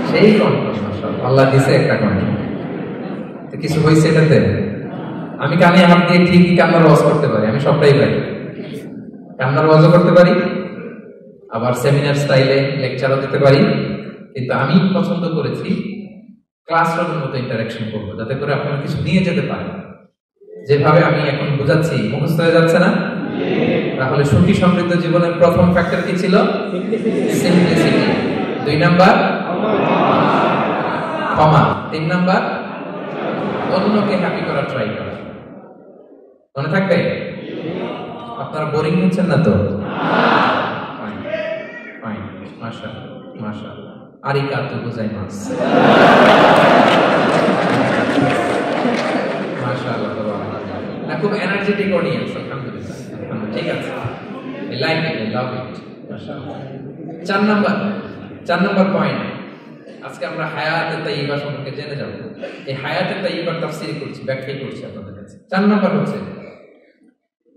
S3: সেই কণ্ঠ মাশাআল্লাহ, আল্লাহ দিয়েছে একটা কণ্ঠ। তো কিছু হয়েছে এটাতে? আমি কানে হাত দিয়ে ঠিকই কান্নার ওয়াজ করতে পারি, আমি সবটাই পারি, কান্নার ওয়াজও করতে পারি, আবার সেমিনার স্টাইলে লেকচারও দিতে পারি। কিন্তু আমি পছন্দ করেছি ক্লাসরুমের মতো ইন্টারঅ্যাকশন করবো যাতে করে আপনারা কিছু নিয়ে যেতে পারেন। যেভাবে আমি এখন বোঝাচ্ছি মুখস্থ হয়ে যাচ্ছে না? তাহলে সুখী সমৃদ্ধ জীবনের প্রথম ফ্যাক্টর কি ছিল? সিম্পলিসিটি। 2 নাম্বার ক্ষমা। 3 নাম্বার অন্যকে হ্যাপি করার ট্রাই করা। মনে থাকবে? আপনারা বোরিং হচ্ছেন না তো? ফাইন, মাশাআল্লাহ, মাশাআল্লাহ, আরিগাতো গোজাইমাস, মাশাআল্লাহ, না খুব এনার্জেটিক অডিয়েন্স, আলহামদুলিল্লাহ, ঠিক আছে, I like it, I love it, মাশাআল্লাহ। 4 নাম্বার পয়েন্ট, আজকে আমরা হায়াতে তাইয়্যিবা সম্পর্কে জেনে যাব। এই হায়াতে তাইয়্যিবার তাফসীর করছি, ব্যাখ্যা করছি আপনাদের কাছে। 4 নাম্বার হচ্ছে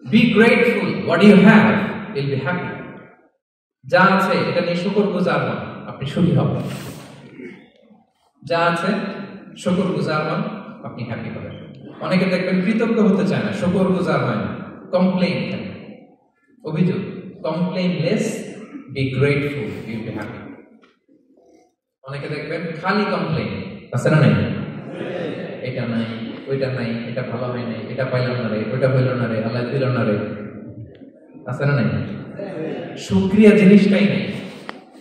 S3: be grateful, what you have will be happy. যা আছে এটা নিয়ে শুকরগুজার হন, আপনি সুখী হবেন। যা আছে শুকরগুজার হন, আপনি হ্যাপি হবেন। অনেকে দেখবেন কৃতজ্ঞ হতে চায় না, শুকরগুজার হয় না, কমপ্লেইন থাকে। অভিযোগ, complain less, be grateful, you be happy. অনেকে দেখবেন খালি কমপ্লেইন, আছে না নাই? এটা নাই, ওইটা নাই, এটা ভালো হয় নাই, এটা পাইলাম না রে, ওইটা হইল না রে, আল্লাহ দিল না রে, আছে না নাই? শুকরিয়া জিনিসটাই নেই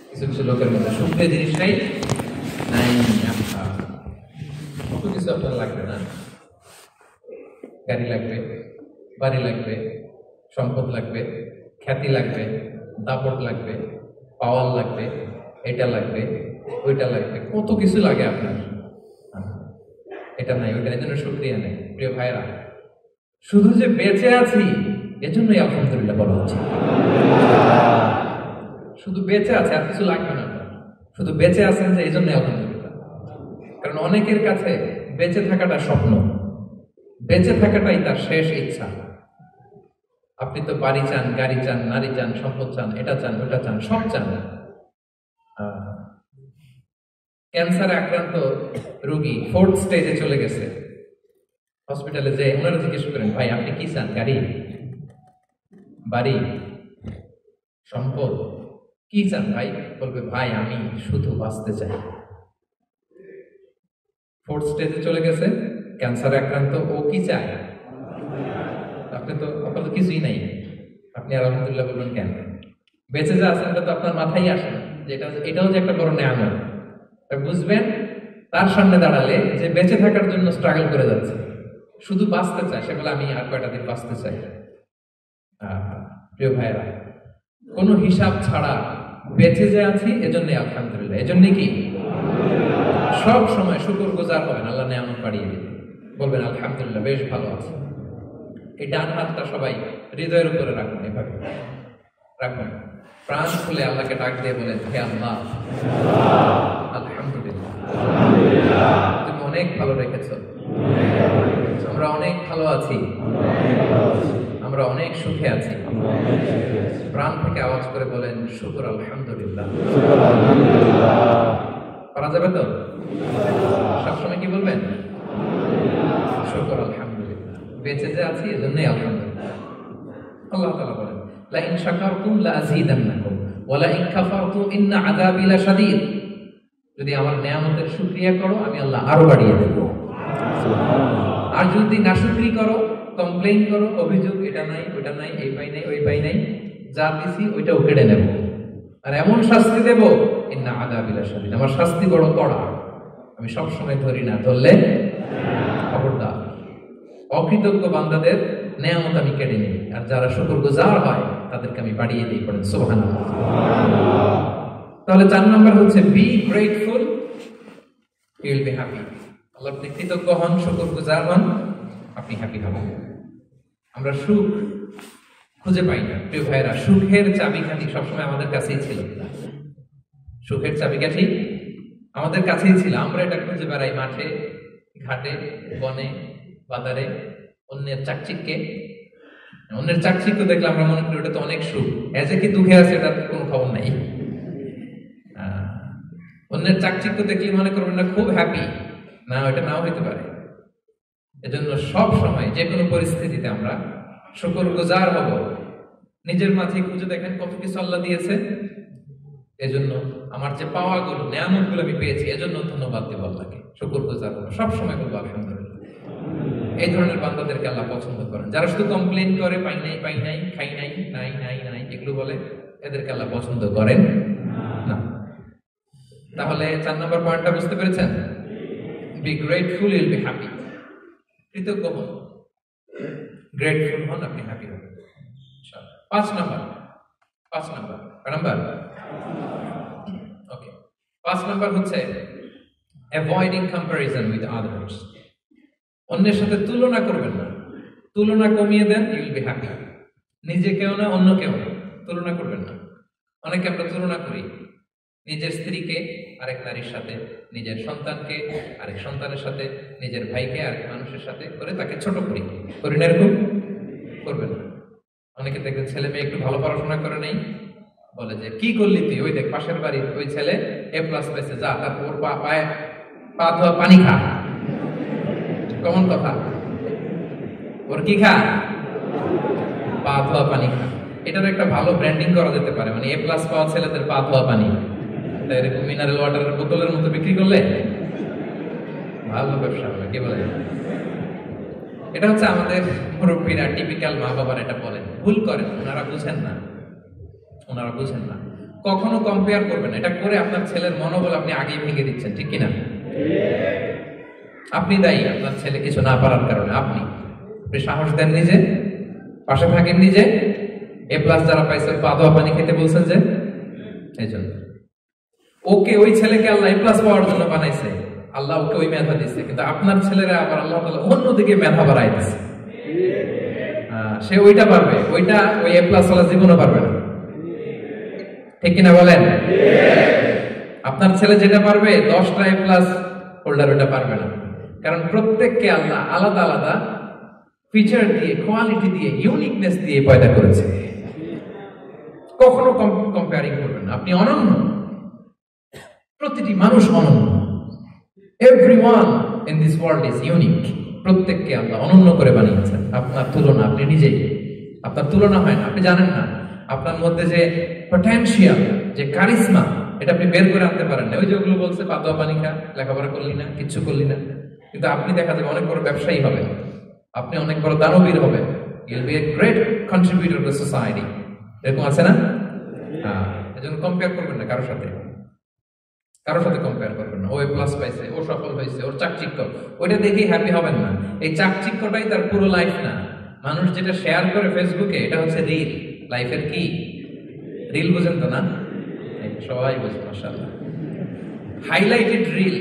S3: কিছু কিছু লোকের মধ্যে, শুকরিয়া জিনিসটাই নাই। কত কিছু আপনার লাগবে না? গাড়ি লাগবে, বাড়ি লাগবে, সম্পদ লাগবে, খ্যাতি লাগবে, দাপট লাগবে, পাওয়ার লাগবে, এটা লাগবে, ওইটা লাগবে, কত কিছু লাগে আপনার। এটা নাই, ওইটা, এই জন্য শুকরিয়া নেই। প্রিয় ভাইরা, শুধু যে বেঁচে আছি এজন্যই আলহামদুলিল্লাহ বলা হচ্ছে। শুধু বেঁচে আছে, আর কিছু লাগবে না। শুধু বেঁচে আছেন যে এই জন্য আলহামদুলিল্লাহ। কারণ অনেকের কাছে বেঁচে থাকাটা স্বপ্ন, বেঁচে থাকাটাই তার শেষ ইচ্ছা। আপনি তো বাড়ি চান, গাড়ি চান, নারী চান, সম্পদ চান, এটা চান, ওটা চান, সব চান। ক্যান্সারে আক্রান্ত রোগী 4th স্টেজে চলে গেছে, হসপিটালে যে ওনারা জিজ্ঞেস করেন, ভাই আপনি কি চান? গাড়ি, বাড়ি, সম্পদ, কি চান ভাই? বলবে, ভাই আমি শুধু বাঁচতে চাই। 4th স্টেজে চলে গেছে, ক্যান্সারে আক্রান্ত, ও কি চায়? আপনি তো আপনার কিছুই নাই, আপনি আলহামদুলিল্লাহ বলবেন কেন? বেঁচে যা আছেন এটা তো আপনার মাথায় আসে না যে এটাও যে একটা বড় নেয়ামত। বুঝবেন তার সামনে দাঁড়ালে যে বেঁচে থাকার জন্য স্ট্রাগল করে যাচ্ছে, শুধু বাঁচতে চায়, সে বলে আমি আর কয়টা দিন বাঁচতে চাই। প্রিয় ভাইরা, কোনো হিসাব ছাড়া বেঁচে যে আছি এজন্যই আলহামদুলিল্লাহ। এজন্যই কি সব সময় শুকরগুজার হবেন, আল্লাহ নেয়ামত বাড়িয়ে দিবেন, বলবেন আলহামদুলিল্লাহ বেশ ভালো আছে। এই ডান হাতটা সবাই হৃদয়ের উপরে রাখুন, এভাবে রাখুন, প্রাণ খুলে আল্লাহকে ডাক দিয়ে বলেন, হে আল্লাহ আলহামদুলিল্লাহ, তুমি অনেক ভালো রেখেছ, আমরা অনেক ভালো আছি, আমরা অনেক সুখে আছি। প্রাণ থেকে আওয়াজ করে বলেন শুকর আলহামদুলিল্লাহ। পারা যাবে তো? সবসময় কি বলবেন? শুকর আলহামদুলিল্লাহ, বেঁচে যে আছি এজন্যই আলহামদুলিল্লাহ। আল্লাহ তাআলা বলেন লা ইন শাকারতুম লা আযীদান্নাকুম ওয়া লা ইন কাফারতুম ইন্না আযাবি লাশাদীদ। যদি আমার নেয়ামতের শুকরিয়া করো আমি আল্লাহ আরো বাড়িয়ে দেব, আর যদি নাশুকরি করো, কমপ্লেইন করো, অভিযোগ এটা নাই ওটা নাই, এই পাই নাই ওই পাই নাই, যা দিছি ওইটাও কেড়ে নেব, আর এমন শাস্তি দেব ইন্না আযাবি লাশাদীদ, আমার শাস্তি বড় কড়া, আমি সব সময় ধরি না, ধরলে খবরদার। অকৃতজ্ঞ বান্দাদের নেয়ামত আমি কেড়ে নিই, আর যারা শুকরগুজার হয় তাদেরকে আমি বাড়িয়ে দিই। পড়েন সুবহানাল্লাহ। তাহলে 4 নম্বর হচ্ছে be grateful, you will be happy. আল্লাহর প্রতি কৃতজ্ঞ হন, শুকরগুজার হন, আপনি হ্যাপি হবেন। আমরা সুখ খুঁজে পাই না প্রিয় ভাইরা, সুখের চাবিকাঠি সবসময় আমাদের কাছেই ছিল। সুখের চাবিকাঠি আমাদের কাছেই ছিল, আমরা এটা খুঁজে বেড়াই মাঠে ঘাটে বনে বাজারে, অন্যের চাকচিক্য দেখলে আমরা মনে করি ওটা তো অনেক সুখ, এজে কি দুঃখে আছে এটার কোনো খবর নাই। অন্যের চাকচিক্য দেখলে মনে করবেন না খুব হ্যাপি, না ওটা নাও হইতে পারে। এজন্য সব সময় যে কোনো পরিস্থিতিতে আমরা শুকরগুজার হব। নিজের মাঝে খুঁজে দেখেন কত কিছু আল্লাহ দিয়েছে, এজন্য আমার যে পাওয়াগুলো নেয়ামতগুলো আমি পেয়েছি এজন্য ধন্যবাদ দেব আল্লাহকে, শুকরগুজার হব, সব সময় বলবো আলহামদুলিল্লাহ। এই ধরনের বান্দাদেরকে আল্লাহ পছন্দ করেন। যারা শুধু কমপ্লেইন করে পাই নাই পাই নাই, খাই নাই, নাই নাই নাই এগুলো বলে, এদেরকে আল্লাহ পছন্দ করেন না। তাহলে 4 নম্বর পয়েন্টটা বুঝতে পেরেছেন? Be grateful, you will be happy. কৃতজ্ঞ হন, গ্রেটফুল হন, আপনি হ্যাপি হবেন। 5 নম্বর ওকে, 5 নম্বর হচ্ছে অ্যাভয়েডিং কম্প্যারিজন উইথ আদার্স। অন্যের সাথে তুলনা করবেন না, তুলনা কমিয়ে দেন, ইউ উইল বি হ্যাপি। নিজে কেউ না অন্য কেউ না, তুলনা করবেন না। অনেকে আমরা তুলনা করি, নিজের স্ত্রীকে আরেক নারীর সাথে, নিজের সন্তানকে আরেক সন্তানের সাথে, নিজের ভাইকে আরেক মানুষের সাথে করে তাকে ছোট করি না, এরকম করবেন না। অনেকে দেখবেন ছেলে মেয়ে একটু ভালো পড়াশোনা করে নেই, বলে যে কি করলি তুই, ওই দেখ পাশের বাড়ির ওই ছেলে A+ পেয়েছে, যা তারপর পায়ে পা ধোয়া পানি খা। কেমন কথা, ওর কি খা, পা ধোয়া পানি খা। এটার একটা ভালো ব্র্যান্ডিং করা যেতে পারে, মানে A+ পাওয়া ছেলেদের পা ধোয়া পানি, এরকম মিনারেল ওয়াটারের বোতলের মতো বিক্রি করলে ভালো ব্যবসা হবে, কি বলে? এটা হচ্ছে আমাদের মুরব্বীরা, টিপিক্যাল মা বাবার এটা বলেন, ভুল করেন, ওনারা বুঝেন না। কখনো কম্পেয়ার করবেন, এটা করে আপনার ছেলের মনোবল আপনি আগেই ভেঙে দিচ্ছেন, ঠিক কিনা? আপনি দায়ী আপনার ছেলে কিছু না পারার কারণে। আপনি সাহস দেন নিজে, পাশে থাকেন নিজে। A+ যারা পাইছে পা ধোয়া পানি খেতে বলছেন যে, এই জন্য ওকে, ওই ছেলেকে আল্লাহ A+ পাওয়ার জন্য বানাইছে, আল্লাহ ওকে ওই মেধা দিচ্ছে, কিন্তু আপনার ছেলেরা আবার আল্লাহ তাআলা অন্যদিকে মেধা বাড়াই দিচ্ছে। সে ওইটা পারবে, ওইটা ওই A+ ওয়ালা জীবনও পারবে না, ঠিক কিনা বলেন? আপনার ছেলে যেটা পারবে 10টা A+ হোল্ডার ওটা পারবে না, কারণ প্রত্যেককে আল্লাহ আলাদা আলাদা ফিচার দিয়ে, কোয়ালিটি দিয়ে, ইউনিকনেস দিয়ে পয়দা করেছে। কখনো কম্পেয়ারিং করবেন না, আপনি অনন্য, প্রতিটি মানুষ অনন্য। Everyone in this world is unique. প্রত্যেককে আল্লাহ অনন্য করে বানিয়েছেন। আপনার তুলনা, আপনি নিজেই, আপনার তুলনা হয় না, আপনি জানেন না। আপনার মধ্যে যে পটেনশিয়াল, যে কারিশমা, এটা আপনি বের করে আনতে পারেন না। ওই যে ওগুলো বলছে পা ধোয়া পানি খা, লেখাপড়া করলি না, কিচ্ছু করলি না, কিন্তু আপনি দেখা যাবে অনেক বড় ব্যবসায়ী হবেন, আপনি অনেক বড় দানবীর হবেন, you will be a great contributor to society. এরকম আছে না? এজন্য কম্পেয়ার করবেন না কারোর সাথে। কারোর সাথে কম্পেয়ার করবেন না। ও প্লাস পাইছে, ও সফল হয়েছে, ওর চাকচিক্য, ওইটা দেখেই হ্যাপি হবেন না। এই চাকচিক্যটাই তার পুরো লাইফ না। মানুষ যেটা শেয়ার করে ফেসবুকে, এটা হচ্ছে রিল। লাইফের কি রিল? বুঝেন তো না? সবাই বুঝেন, মাশাআল্লাহ। Highlighted reel.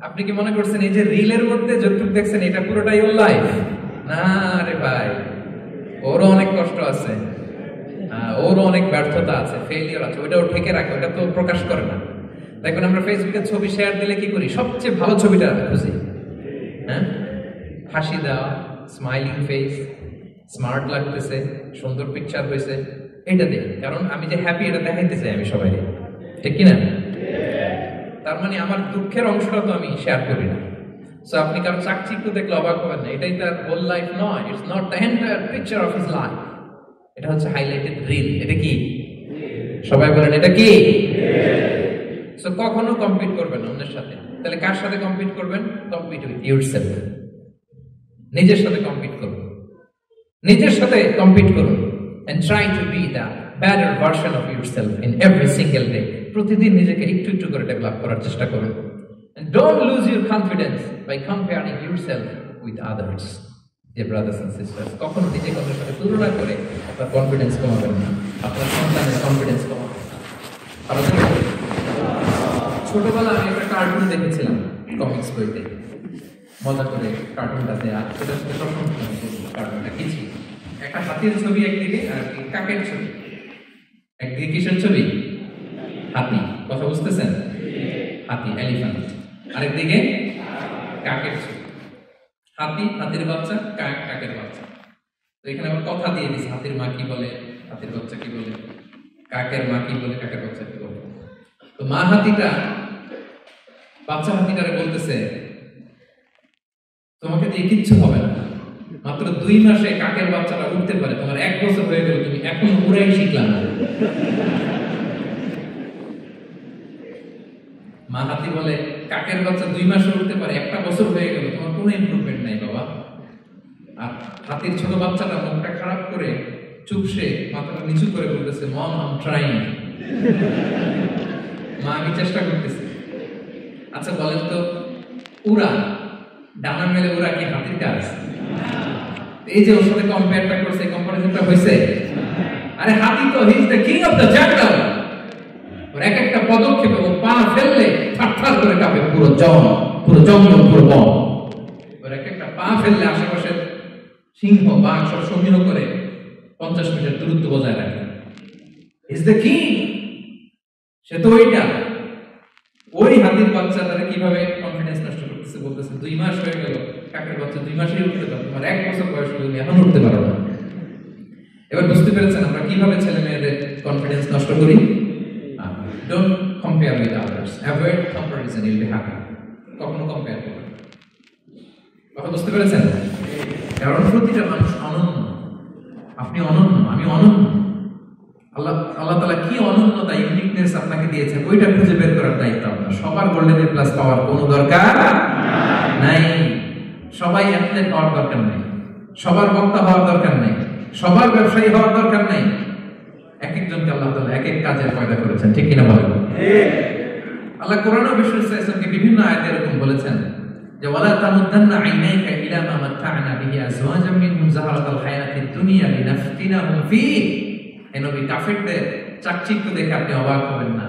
S3: আপনি কি মনে করছেন এই যে রিলের মধ্যে যতটুকু দেখছেন এটা পুরোটাই ওর লাইফ? না রে ভাই, ওরও অনেক কষ্ট আছে, ওরও অনেক ব্যর্থতা আছে, ফেলিয়ার আছে, ওইটা ও ঠেকে রাখে, ওটা তো প্রকাশ করে না। দেখবেন আমরা ফেসবুকে ছবি শেয়ার দিলে কি করি? সবচেয়ে ভালো ছবিটা খুঁজি, হ্যাঁ? হাসি দেওয়া, স্মাইলিং ফেস, স্মার্ট লাগতেছে, সুন্দর পিকচার হয়েছে, এটা দেখি। কারণ আমি যে হ্যাপি এটা দেখাইতে চাই আমি সবাই, ঠিক কিনা? তার মানে আমার দুঃখের অংশটা তো আমি শেয়ার করি না। সো আপনি কারো চাকচিক্য দেখলে অবাক হবেন না, এটাই তার হোল লাইফ নয়। It's not the entire picture of his life. এটা হচ্ছে হাইলাইটেড রিল। এটা কি? সবাই বলেন এটা কি? সো কখনো কম্পিট করবেন না অন্যের সাথে। তাহলে কার সাথে কম্পিট করবেন? Compete with yourself. নিজের সাথে কম্পিট করুন, নিজের সাথে কম্পিট করুন, and try to be the better version of yourself in every single day. প্রতিদিন নিজেকে একটু একটু করে ডেভেলপ করার চেষ্টা করুন। And don't lose your confidence by comparing yourself with others. Dear brothers and sisters, কখনো নিজেকে অন্যের সাথে তুলনা করে আপনার কনফিডেন্স কমাবেন না, আপনার সন্তানের কনফিডেন্স কমাবেন না। ছোটবেলা আমি একটা কার্টুন দেখেছিলাম কমিক্স বইতে, মজা করে কার্টুনটা দেয়া, সেটা কার্টুনটা কি ছিল? একটা হাতির ছবি একদিকে, আর কাকের ছবি একদিকে। কিসের ছবি? হাতি। কথা বুঝতেছেন? হাতি, এলিফ্যান্ট। আরেকদিকে কাকের ছবি। হাতি, হাতির বাচ্চা, কাক, কাকের বাচ্চা। তো এখানে আবার কথা দিয়ে দিচ্ছে, হাতির মা কি বলে, হাতির বাচ্চা কি বলে, কাকের মা কি বলে, কাকের বাচ্চা কি বলে। তো মা হাতিটা বাচ্চা হাতিটারে বলতেছে, তোমাকে দিয়ে কিচ্ছু হবে না, মাত্র 2 মাসে কাকের বাচ্চাটা উঠতে পারে, তোমার 1 বছর হয়ে গেল, তুমি এখনো উড়াই শিখলা না। মা হাতি বলে, কাকের বাচ্চা 2 মাসে উঠতে পারে, 1 বছর হয়ে গেল, তোমার কোনো ইমপ্রুভমেন্ট নাই বাবা। আর হাতির ছোট বাচ্চাটা মুখটা খারাপ করে চুপসে মাথাটা নিচু করে বলতেছে, মম আই এম ট্রাইং। মা, আমি চেষ্টা করতেছি। আচ্ছা বলেন তো, উড়া, ডানা মেলে উড়া কি হাতির কাজ? এই যে ওর সাথে কম্পেয়ারটা করছে, কম্পারিজনটা হয়েছে? আরে হাতি তো he is the king of the jungle. ওর এক একটা পদক্ষেপে ও পা ফেললে থারথার করে কাঁপে পুরো জঙ্গল, পুরো বন। ওর এক একটা পা ফেললে আশেপাশে সিংহ, বাঘ সব সমীহ করে 50 মিটার দূরত্ব বজায় রাখে। Is the king. সে তো ওইটা। ওই হাতির বাচ্চা তারা কিভাবে কনফিডেন্স নষ্ট করতেছে, বলতেছে 2 মাস হয়ে গেল, কাকের বাচ্চা 2 মাসেই উঠতে পারে, তোমার 1 বছর বয়স হলে তুমি এখন উঠতে পারো না। এবার বুঝতে পেরেছেন আমরা কিভাবে ছেলে মেয়েদের কনফিডেন্স নষ্ট করি? Don't compare with others, avoid comparison, you'll be happy. কখনো কম্পেয়ার করবেন না। কথা বুঝতে পেরেছেন? কারণ প্রতিটা মানুষ অনন্য। আপনি অনন্য, আমি অনন্য। আল্লাহ তাআলা কি অনন্যতা, ইউনিকনেস আপনাকে দিয়েছেন, ওইটা খুঁজে বের করার দায়িত্ব আপনার। সবার গোল্ডেন এ প্লাস পাওয়ার কোনো দরকার নাই। সবাই অ্যাথলেট হওয়ার দরকার নেই, সবার বক্তা হওয়ার দরকার নেই, সবার ব্যবসায়ী হওয়ার দরকার নেই। এক একজনকে আল্লাহ তাআলা এক এক কাজে পয়দা করেছেন, ঠিক কিনা বলেন? আল্লাহ কোরআনে বিশ্বকে বিভিন্ন আয়াতে এরকম বলেছেন যে ওয়ালা তামুদ্দান্না আইনাইকা ইলা মা মাত্তা'না বিহি আজওয়াজাম মিনহুম যাহারাতাল হায়াতিদ দুনিয়া লিনাফতিনাহুম ফীহি। এই নবী, কাফেরদের চাকচিক্য দেখে আপনি অবাক হবেন না,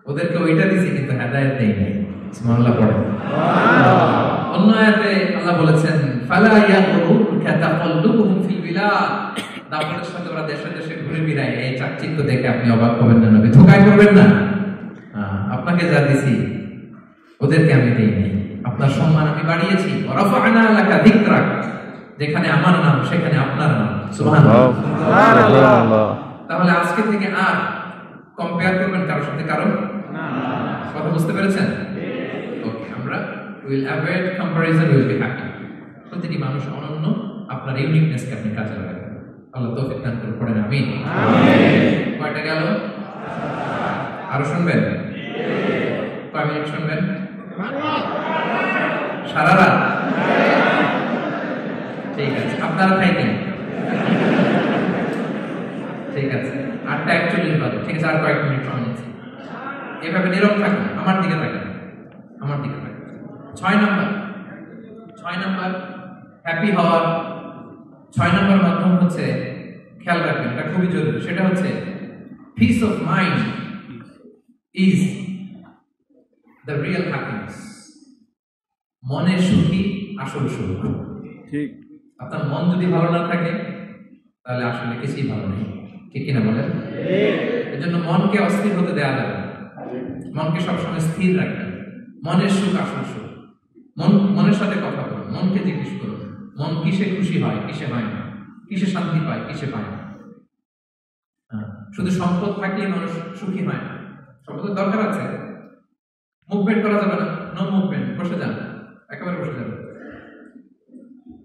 S3: ওদেরকে ওইটা দিয়েছি কিন্তু হেদায়েত দেই নাই। সুবহানাল্লাহ পড়েন। অন্য আয়াতে আল্লাহ বলেছেন ফালা ইয়াগরুরকা তাকাল্লুবুহুম ফিল বিলাদ। দাপটের সাথে ওরা দেশে দেশে ঘুরে বেড়ায়, এই চাকচিক্য দেখে আপনি অবাক হবেন না, নবী ধোঁকায় পড়বেন না। আপনাকে যা দিছি ওদেরকে আমি দেই নাই। আপনার সম্মান আমি বাড়িয়েছি। ওয়ারাফা'না লাকা যিকরাক, যেখানে আমার নাম সেখানে আপনার নাম। সুবহানাল্লাহ। তাহলে আজকে থেকে আর কম্পেয়ার করবেন কারোর সাথে কারো না। কথা বুঝতে পেরেছেন? ওকে, আমরা will avoid comparison, will be happy. প্রতিটি মানুষ অনন্য, আপনার ইউনিকনেসকে আপনি কাজে লাগাবেন। আল্লাহ তৌফিক দান করুন, পড়েন আমিন। কয়টা গেল? আরো শুনবেন? কয় মিনিট শুনবেন? সারা রাত? ঠিক আছে, আপনারা থাকেন। ঠিক আছে, 8টা 41 বাজে। ঠিক আছে, আর কয়েক মিনিট সময় নিচ্ছি। এভাবে নীরব থাকুন। আমার দিকে তাকান, আমার দিকে তাকান। 6 নাম্বার হ্যাপি হওয়ার 6 নাম্বার মাধ্যম হচ্ছে, খেয়াল রাখবেন এটা খুবই জরুরি, সেটা হচ্ছে piece of mind is the real happiness. মনের সুখই আসল সুখ।
S4: ঠিক।
S3: আপনার মন যদি ভালো না থাকে তাহলে আসলে কিছুই ভালো নেই, ঠিক কিনা বলেন? এজন্য মনকে অস্থির হতে দেওয়া যাবে না, মনকে সবসময় স্থির রাখবেন। মনের সুখ আসল সুখ। মনের সাথে কথা বলুন, মনকে জিজ্ঞেস করুন মন কিসে খুশি হয়, কিসে হয় না, কিসে শান্তি পায়, কিসে পায় না। শুধু সম্পদ থাকলে মানুষ সুখী হয় না, সম্পদের দরকার আছে, মুভমেন্ট করা যাবে না, নো মুভমেন্ট, বসে যান, একেবারে বসে যান।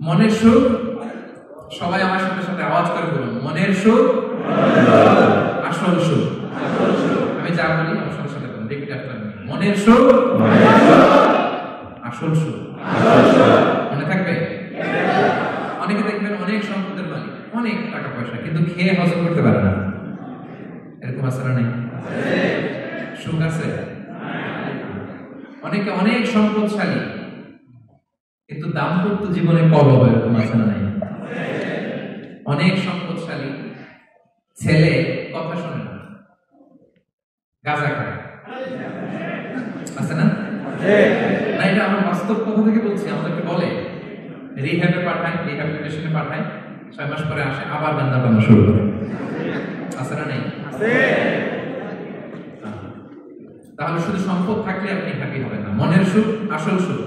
S3: মনের সুখ, সবাই আমার সাথে সাথে আওয়াজ করে বলুন, মনের সুখ আসল সুখ। আমি যা বলি আমার সাথে সাথে বলুন, রিপিট আফটার মি, মনের সুখ আসল সুখ। মনে থাকবে? অনেকে দেখবেন অনেক সম্পদের মালিক, অনেক টাকা পয়সা, কিন্তু খেয়ে হজম করতে পারে না, এরকম আছে না? নেই? সুখ আছে? অনেকে অনেক সম্পদশালী কিন্তু দাম্পত্য জীবনে কলহ, এরকম আছে না? নাই? অনেক সম্পদশালী ছেলে কথা শোনে না, গাঁজা খায়, আছে না? না, এটা আমার বাস্তব কথা থেকে বলছি। আমাদেরকে বলে রিহ্যাবে পাঠায়, রিহ্যাবিলিটেশনে পাঠায়, 6 মাস পরে আসে আবার গাঁজা টানা শুরু করে, আছে না? নেই? তাহলে শুধু সম্পদ থাকলে আপনি হ্যাপি হবেন না। মনের সুখ আসল সুখ।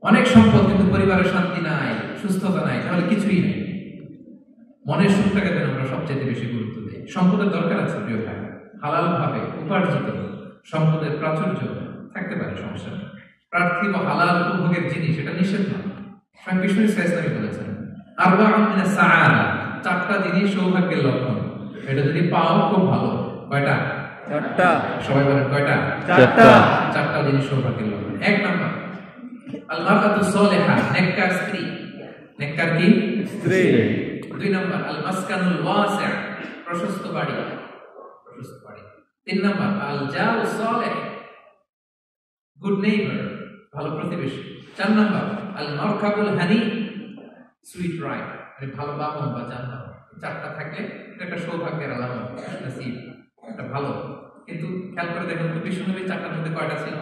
S3: অনেক সম্পদ কিন্তু পরিবারের শান্তি নাই, সুস্থতা নাই, তাহলে কিছুই নেই। মনের সুখটাকে যেন আমরা সবচেয়ে বেশি গুরুত্ব দিই। সম্পদের দরকার আছে প্রিয় ভাই, হালাল ভাবে উপার্জিত সম্পদের প্রাচুর্য থাকতে পারে, সমস্যা নেই। পার্থিব হালাল উপভোগের জিনিস, এটা নিষেধ নয়। স্বয়ং বিষ্ণু ইসলামী বলেছেন, আরবাউন মিনাস সাআদা, 4টা জিনিস সৌভাগ্যের লক্ষণ। এটা যদি পাও খুব ভালো। কয়টা?
S4: 4টা।
S3: সবাই বলেন কয়টা?
S4: 4টা।
S3: 4টা জিনিস সৌভাগ্যের লক্ষণ। 1 নাম্বার আল মারআতু সালিহা, নেককার স্ত্রী। নেককার কি?
S4: স্ত্রী।
S3: 2 নাম্বার আল মাসকানুল ওয়াসি', প্রশস্ত বাড়ি, প্রশস্ত বাড়ি। 3 নাম্বার আল জাউ সালিহ, গুড নেইবার, ভালো প্রতিবেশী। 4 নাম্বার আল মারকাবুল হানি, সুইট রাইড, মানে ভালো বাহন বা যানবাহন। 4টা থাকলে এটা একটা সৌভাগ্যের আলামত, নসিব, এটা ভালো। কিন্তু খেয়াল করে দেখুন তো বিষ্ণুনবী 4টার মধ্যে কয়টা ছিল?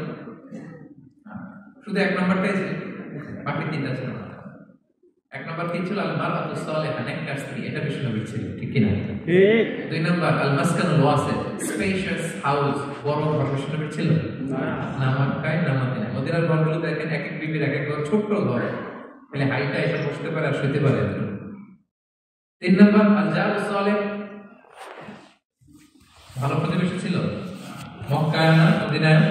S3: শুধু 1 নাম্বারটাই ছিল, বাকি 3টা ছিল না। 1 নাম্বার কি ছিল? আল মারআতু সালিহা, নেককার স্ত্রী, এটা বিষ্ণুনবীর ছিল, ঠিক কি না?
S4: ঠিক।
S3: 2 নাম্বার আল মাসকানুল ওয়াসি', স্পেশিয়াস হাউস, বড় ঘর, বিষ্ণুনবীর ছিল না? মক্কায় না মদিনায়? মদিনার ঘরগুলো দেখেন এক এক বিবির এক এক ঘর, ছোট্ট ঘর, তাহলে হাইটা এসে বসতে পারে আর শুতে পারে। 3 নাম্বার আল জাউ সালিহ, ভালো প্রতিবেশী ছিল। মক্কায় না মদিনায়?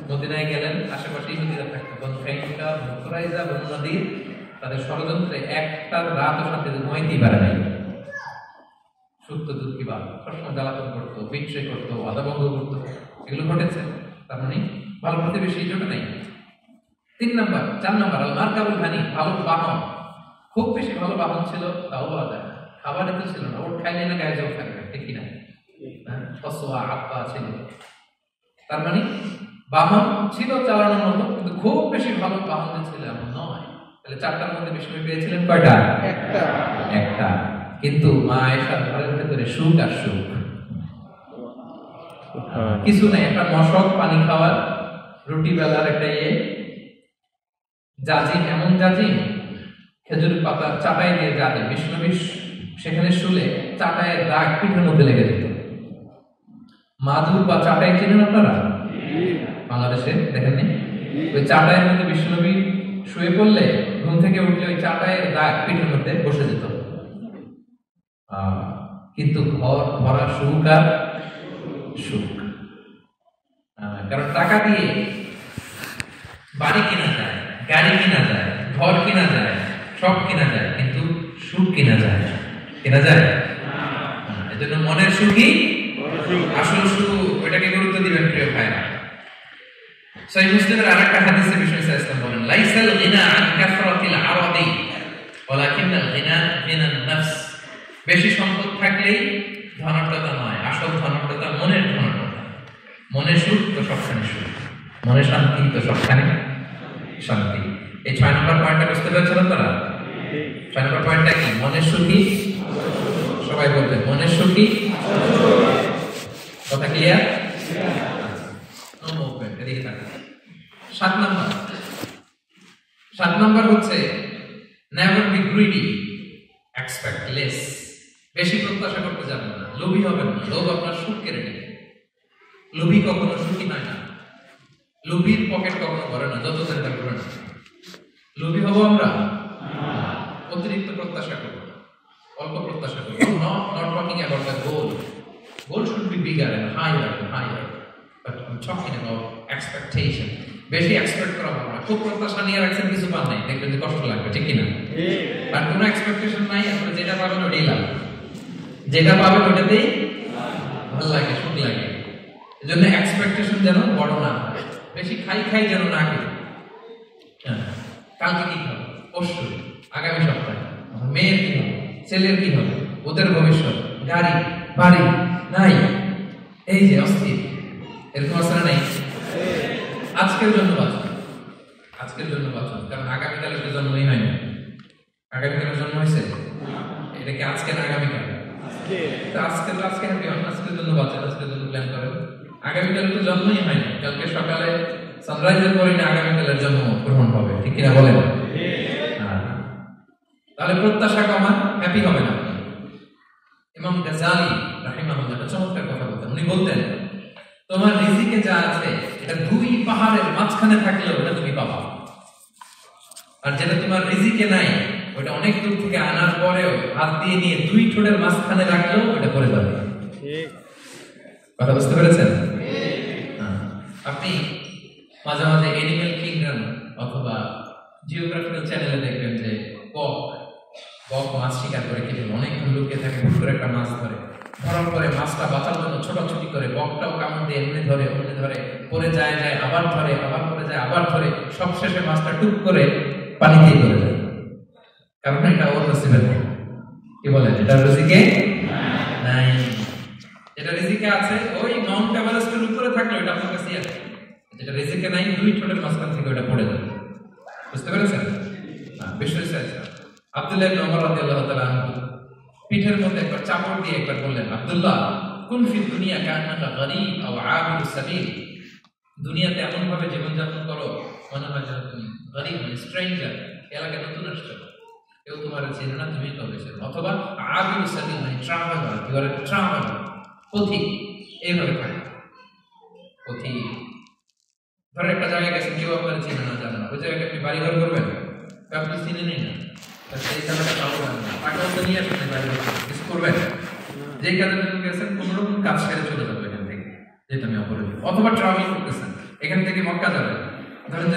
S3: মদিনায় গেলেন, আশেপাশে ইহুদিরা থাকতো, বনু কাইনুকা, বনু কুরাইজা, বনু নাদির। তাদের ষড়যন্ত্রে একটা রাতও শান্তিতে ঘুমাইতেই পারে নাই। সুপ্ত দুধ কিবা সবসময় জ্বালাতন করতো, বিচ্ছু করতো, আদাভঙ্গ করতো, এগুলো ঘটেছে। তার মানে ভালো প্রতিবেশী জোটে নাই। 4 নাম্বার আল মারকাবুল হানি, ভালো বাহন। খুব বেশি ভালো বাহন ছিল তাও বলা যায় না, খাবার এত ছিল না, ওর খাইলে না গায়ে জোর থাকবে, ঠিক কিনা? ফসওয়া আব্বা ছিল। তার মানে বাহন ছিল চালানোর মতো, কিন্তু খুব বেশি ভালো বাহন ছিল এমন নয়। তাহলে 4টার মধ্যে বেশি পেয়েছিলেন কয়টা? একটা। কিন্তু মা আয়েশার ঘরের ভেতরে সুখ আর সুখ, কিছু নাই। একটা মশক, পানি খাওয়ার, রুটি বেলার একটা জাজিম, এমন জাজিম, খেজুর পাতা চাটাই দিয়ে জাজিম, বিষ্ণুনবী সেখানে শুলে চাটাইয়ের দাগ পিঠের মধ্যে লেগে যেত। মাদুর বা চাটাই চিনেন আপনারা? বাংলাদেশে দেখেননি? ওই চাটাইয়ের মধ্যে বিষ্ণুনবী শুয়ে পড়লে ঘুম থেকে উঠলে ওই চাটাইয়ের দাগ পিঠের মধ্যে বসে যেত। কিন্তু ঘর ভরা সুখ আর সুখ। কারণ টাকা দিয়ে বাড়ি কিনা যায়, গাড়ি কিনা যায়, ঘর কিনা যায়, সব কিনা যায়, কিন্তু সুখ কিনা যায় না। কিনা যায়? এজন্য মনের সুখই আসল সুখ, ওইটাকে গুরুত্ব দিবেন প্রিয় ভাইরা। সহিহ মুসলিমের আরেকটা হাদিসে বিষ্ণু সাল্লাল্লাহু আলাইহি ওয়াসাল্লাম বলেন, লাইসাল গিনা আন কাসরাতিল আরাদি ওয়ালাকিনাল গিনা গিনান নাফস। বেশি সম্পদ থাকলেই ধনাঢ্যতা নয়, আসল ধনাঢ্যতা মনের ধনাঢ্যতা। মনে সুখ তো সবখানে সুখ, মনে শান্তি তো সবখানে শান্তি। এই 6 নম্বর পয়েন্টটা বুঝতে পেরেছেন আপনারা? 6 নম্বর পয়েন্টটা কি? মনে সুখী, সবাই বলবেন মনে সুখী। কথা ক্লিয়ার? নো মুভমেন্ট, এদিকে তাকান। 7 নম্বর হচ্ছে never be greedy, expect less. বেশি প্রত্যাশা করতে যাবেন না, লোভী হবেন না। লোভ আপনার সুখ কেড়ে নেবে। লোভী কখনো সুখী হয় না, লোভীর পকেট কখনো ভরে না, যত চিন্তা করবেন। লোভী হবো আমরা? অতিরিক্ত প্রত্যাশা করবো, অল্প প্রত্যাশা করবো। not talking about the goal. Goal should be bigger and higher and higher. But I'm talking about expectation. বেশি এক্সপেক্ট করা ভালো না। খুব প্রত্যাশা নিয়ে রাখছেন, কিছু পান নাই, দেখবেন যে কষ্ট লাগবে, ঠিক কিনা? আর কোনো এক্সপেকটেশন নাই, আপনি যেটা পাবেন ওটাই লাভ, যেটা পাবেন ওটাতেই ভালো লাগে, সুখ লাগে। এজন্য এক্সপেকটেশন যেন বড় না হয়, বেশি খাই যেন না করি। কালকে কি হবে, পরশু, আগামী সপ্তাহে মেয়ের কি হবে, ছেলের কি হবে, ওদের ভবিষ্যৎ, গাড়ি বাড়ি নাই, এই যে অস্থির, এরকম আসলে নাই। আজকের জন্য বাঁচুন, আজকের জন্য বাঁচুন, কারণ আগামীকালের তো জন্মই হয় না। আগামীকালের জন্ম হয়েছে, এটা কি আজকে না আগামীকাল? আজকে হ্যাপি হন, আজকের জন্য বাঁচেন, আজকের জন্য প্ল্যান করেন। আগামীকালের তো জন্মই হয় না, কালকে সকালে সানরাইজের পরে না আগামীকালের জন্ম গ্রহণ হবে, ঠিক কিনা বলেন? তাহলে প্রত্যাশা কমান, হ্যাপি হবেন আপনি। ইমাম গাজ্জালি রাহিমাহুল্লাহ একটা চমৎকার কথা বলতেন। উনি বলতেন, তোমার রিজিকে যা আছে এটা 2 পাহাড়ের মাঝখানে থাকলেও ওটা তুমি পাবা, আর যেটা তোমার রিজিকে নাই ওটা অনেক দূর থেকে আনার পরেও হাত দিয়ে নিয়ে 2 ঠোঁটের মাঝখানে রাখলেও ওটা পড়ে যাবে। কথা বুঝতে পেরেছেন? আপনি মাঝে মাঝে এনিম্যাল কিংডম অথবা জিওগ্রাফিক্যাল চ্যানেলে দেখবেন যে বক মাছ শিকার করে, কিন্তু অনেকক্ষণ লুকিয়ে থাকে, হুট করে একটা মাছ ধরে, ধরার পরে মাছটা বাঁচার জন্য ছোটাছুটি করে, বকটাও কামড় দিয়ে এমনি ধরে পরে যায় আবার ধরে, আবার পরে যায় আবার ধরে, সবশেষে মাছটা টুক করে পানিতেই পড়ে যায়। কারণ এটা ওর নসিবে নেই। কি বলেন? এটা রিজিকে নাই। যেটা রিজিকে আছে ওই মাউন্ট এভারেস্টের উপরে থাকলে ওটা আপনার কাছে আছে, যেটা রিজিকে নাই 2 ঠোঁটের মাঝখান থেকে ওটা পড়ে যাবে। বুঝতে পেরেছেন? বিষয় আছে। আব্দুল্লাহ ইবনে ওমর রাদিয়াল্লাহু তাআলা পিঠের মধ্যে একবার চাপড় দিয়ে একবার বললেন, আব্দুল্লাহ কুন ফি দুনিয়া কান্নাকা গরীব আও আবিরুস সাবিল। দুনিয়াতে এমন ভাবে জীবনযাপন করো মনে হয় যেন তুমি গরীব, মানে স্ট্রেঞ্জার, এলাকায় নতুন আসছো, কেউ তোমার চেনে না, তুমি কাউকে চেনো, অথবা আবিরুস সাবিল, মানে traveller, you are a traveller, পথিক। এইভাবে থাকে পথিক। ধরেন একটা জায়গায় গেছেন, কেউ আপনার চেনে না, জানে না, ওই জায়গায় আপনি বাড়িঘর করবেন, আপনি চিনে নেই না, সেই জায়গাটা কাউ জানে না, টাকাও তো নিয়ে আসবেন, বাড়িঘর কিছু করবেন, যে কাজে গেছেন কোনো রকম কাজ সেরে চলে যাবে এখান থেকে, যেটা আমি অপরাধী। অথবা ট্রাভেল করতেছেন, এখান থেকে মক্কা যাবেন, ধরেন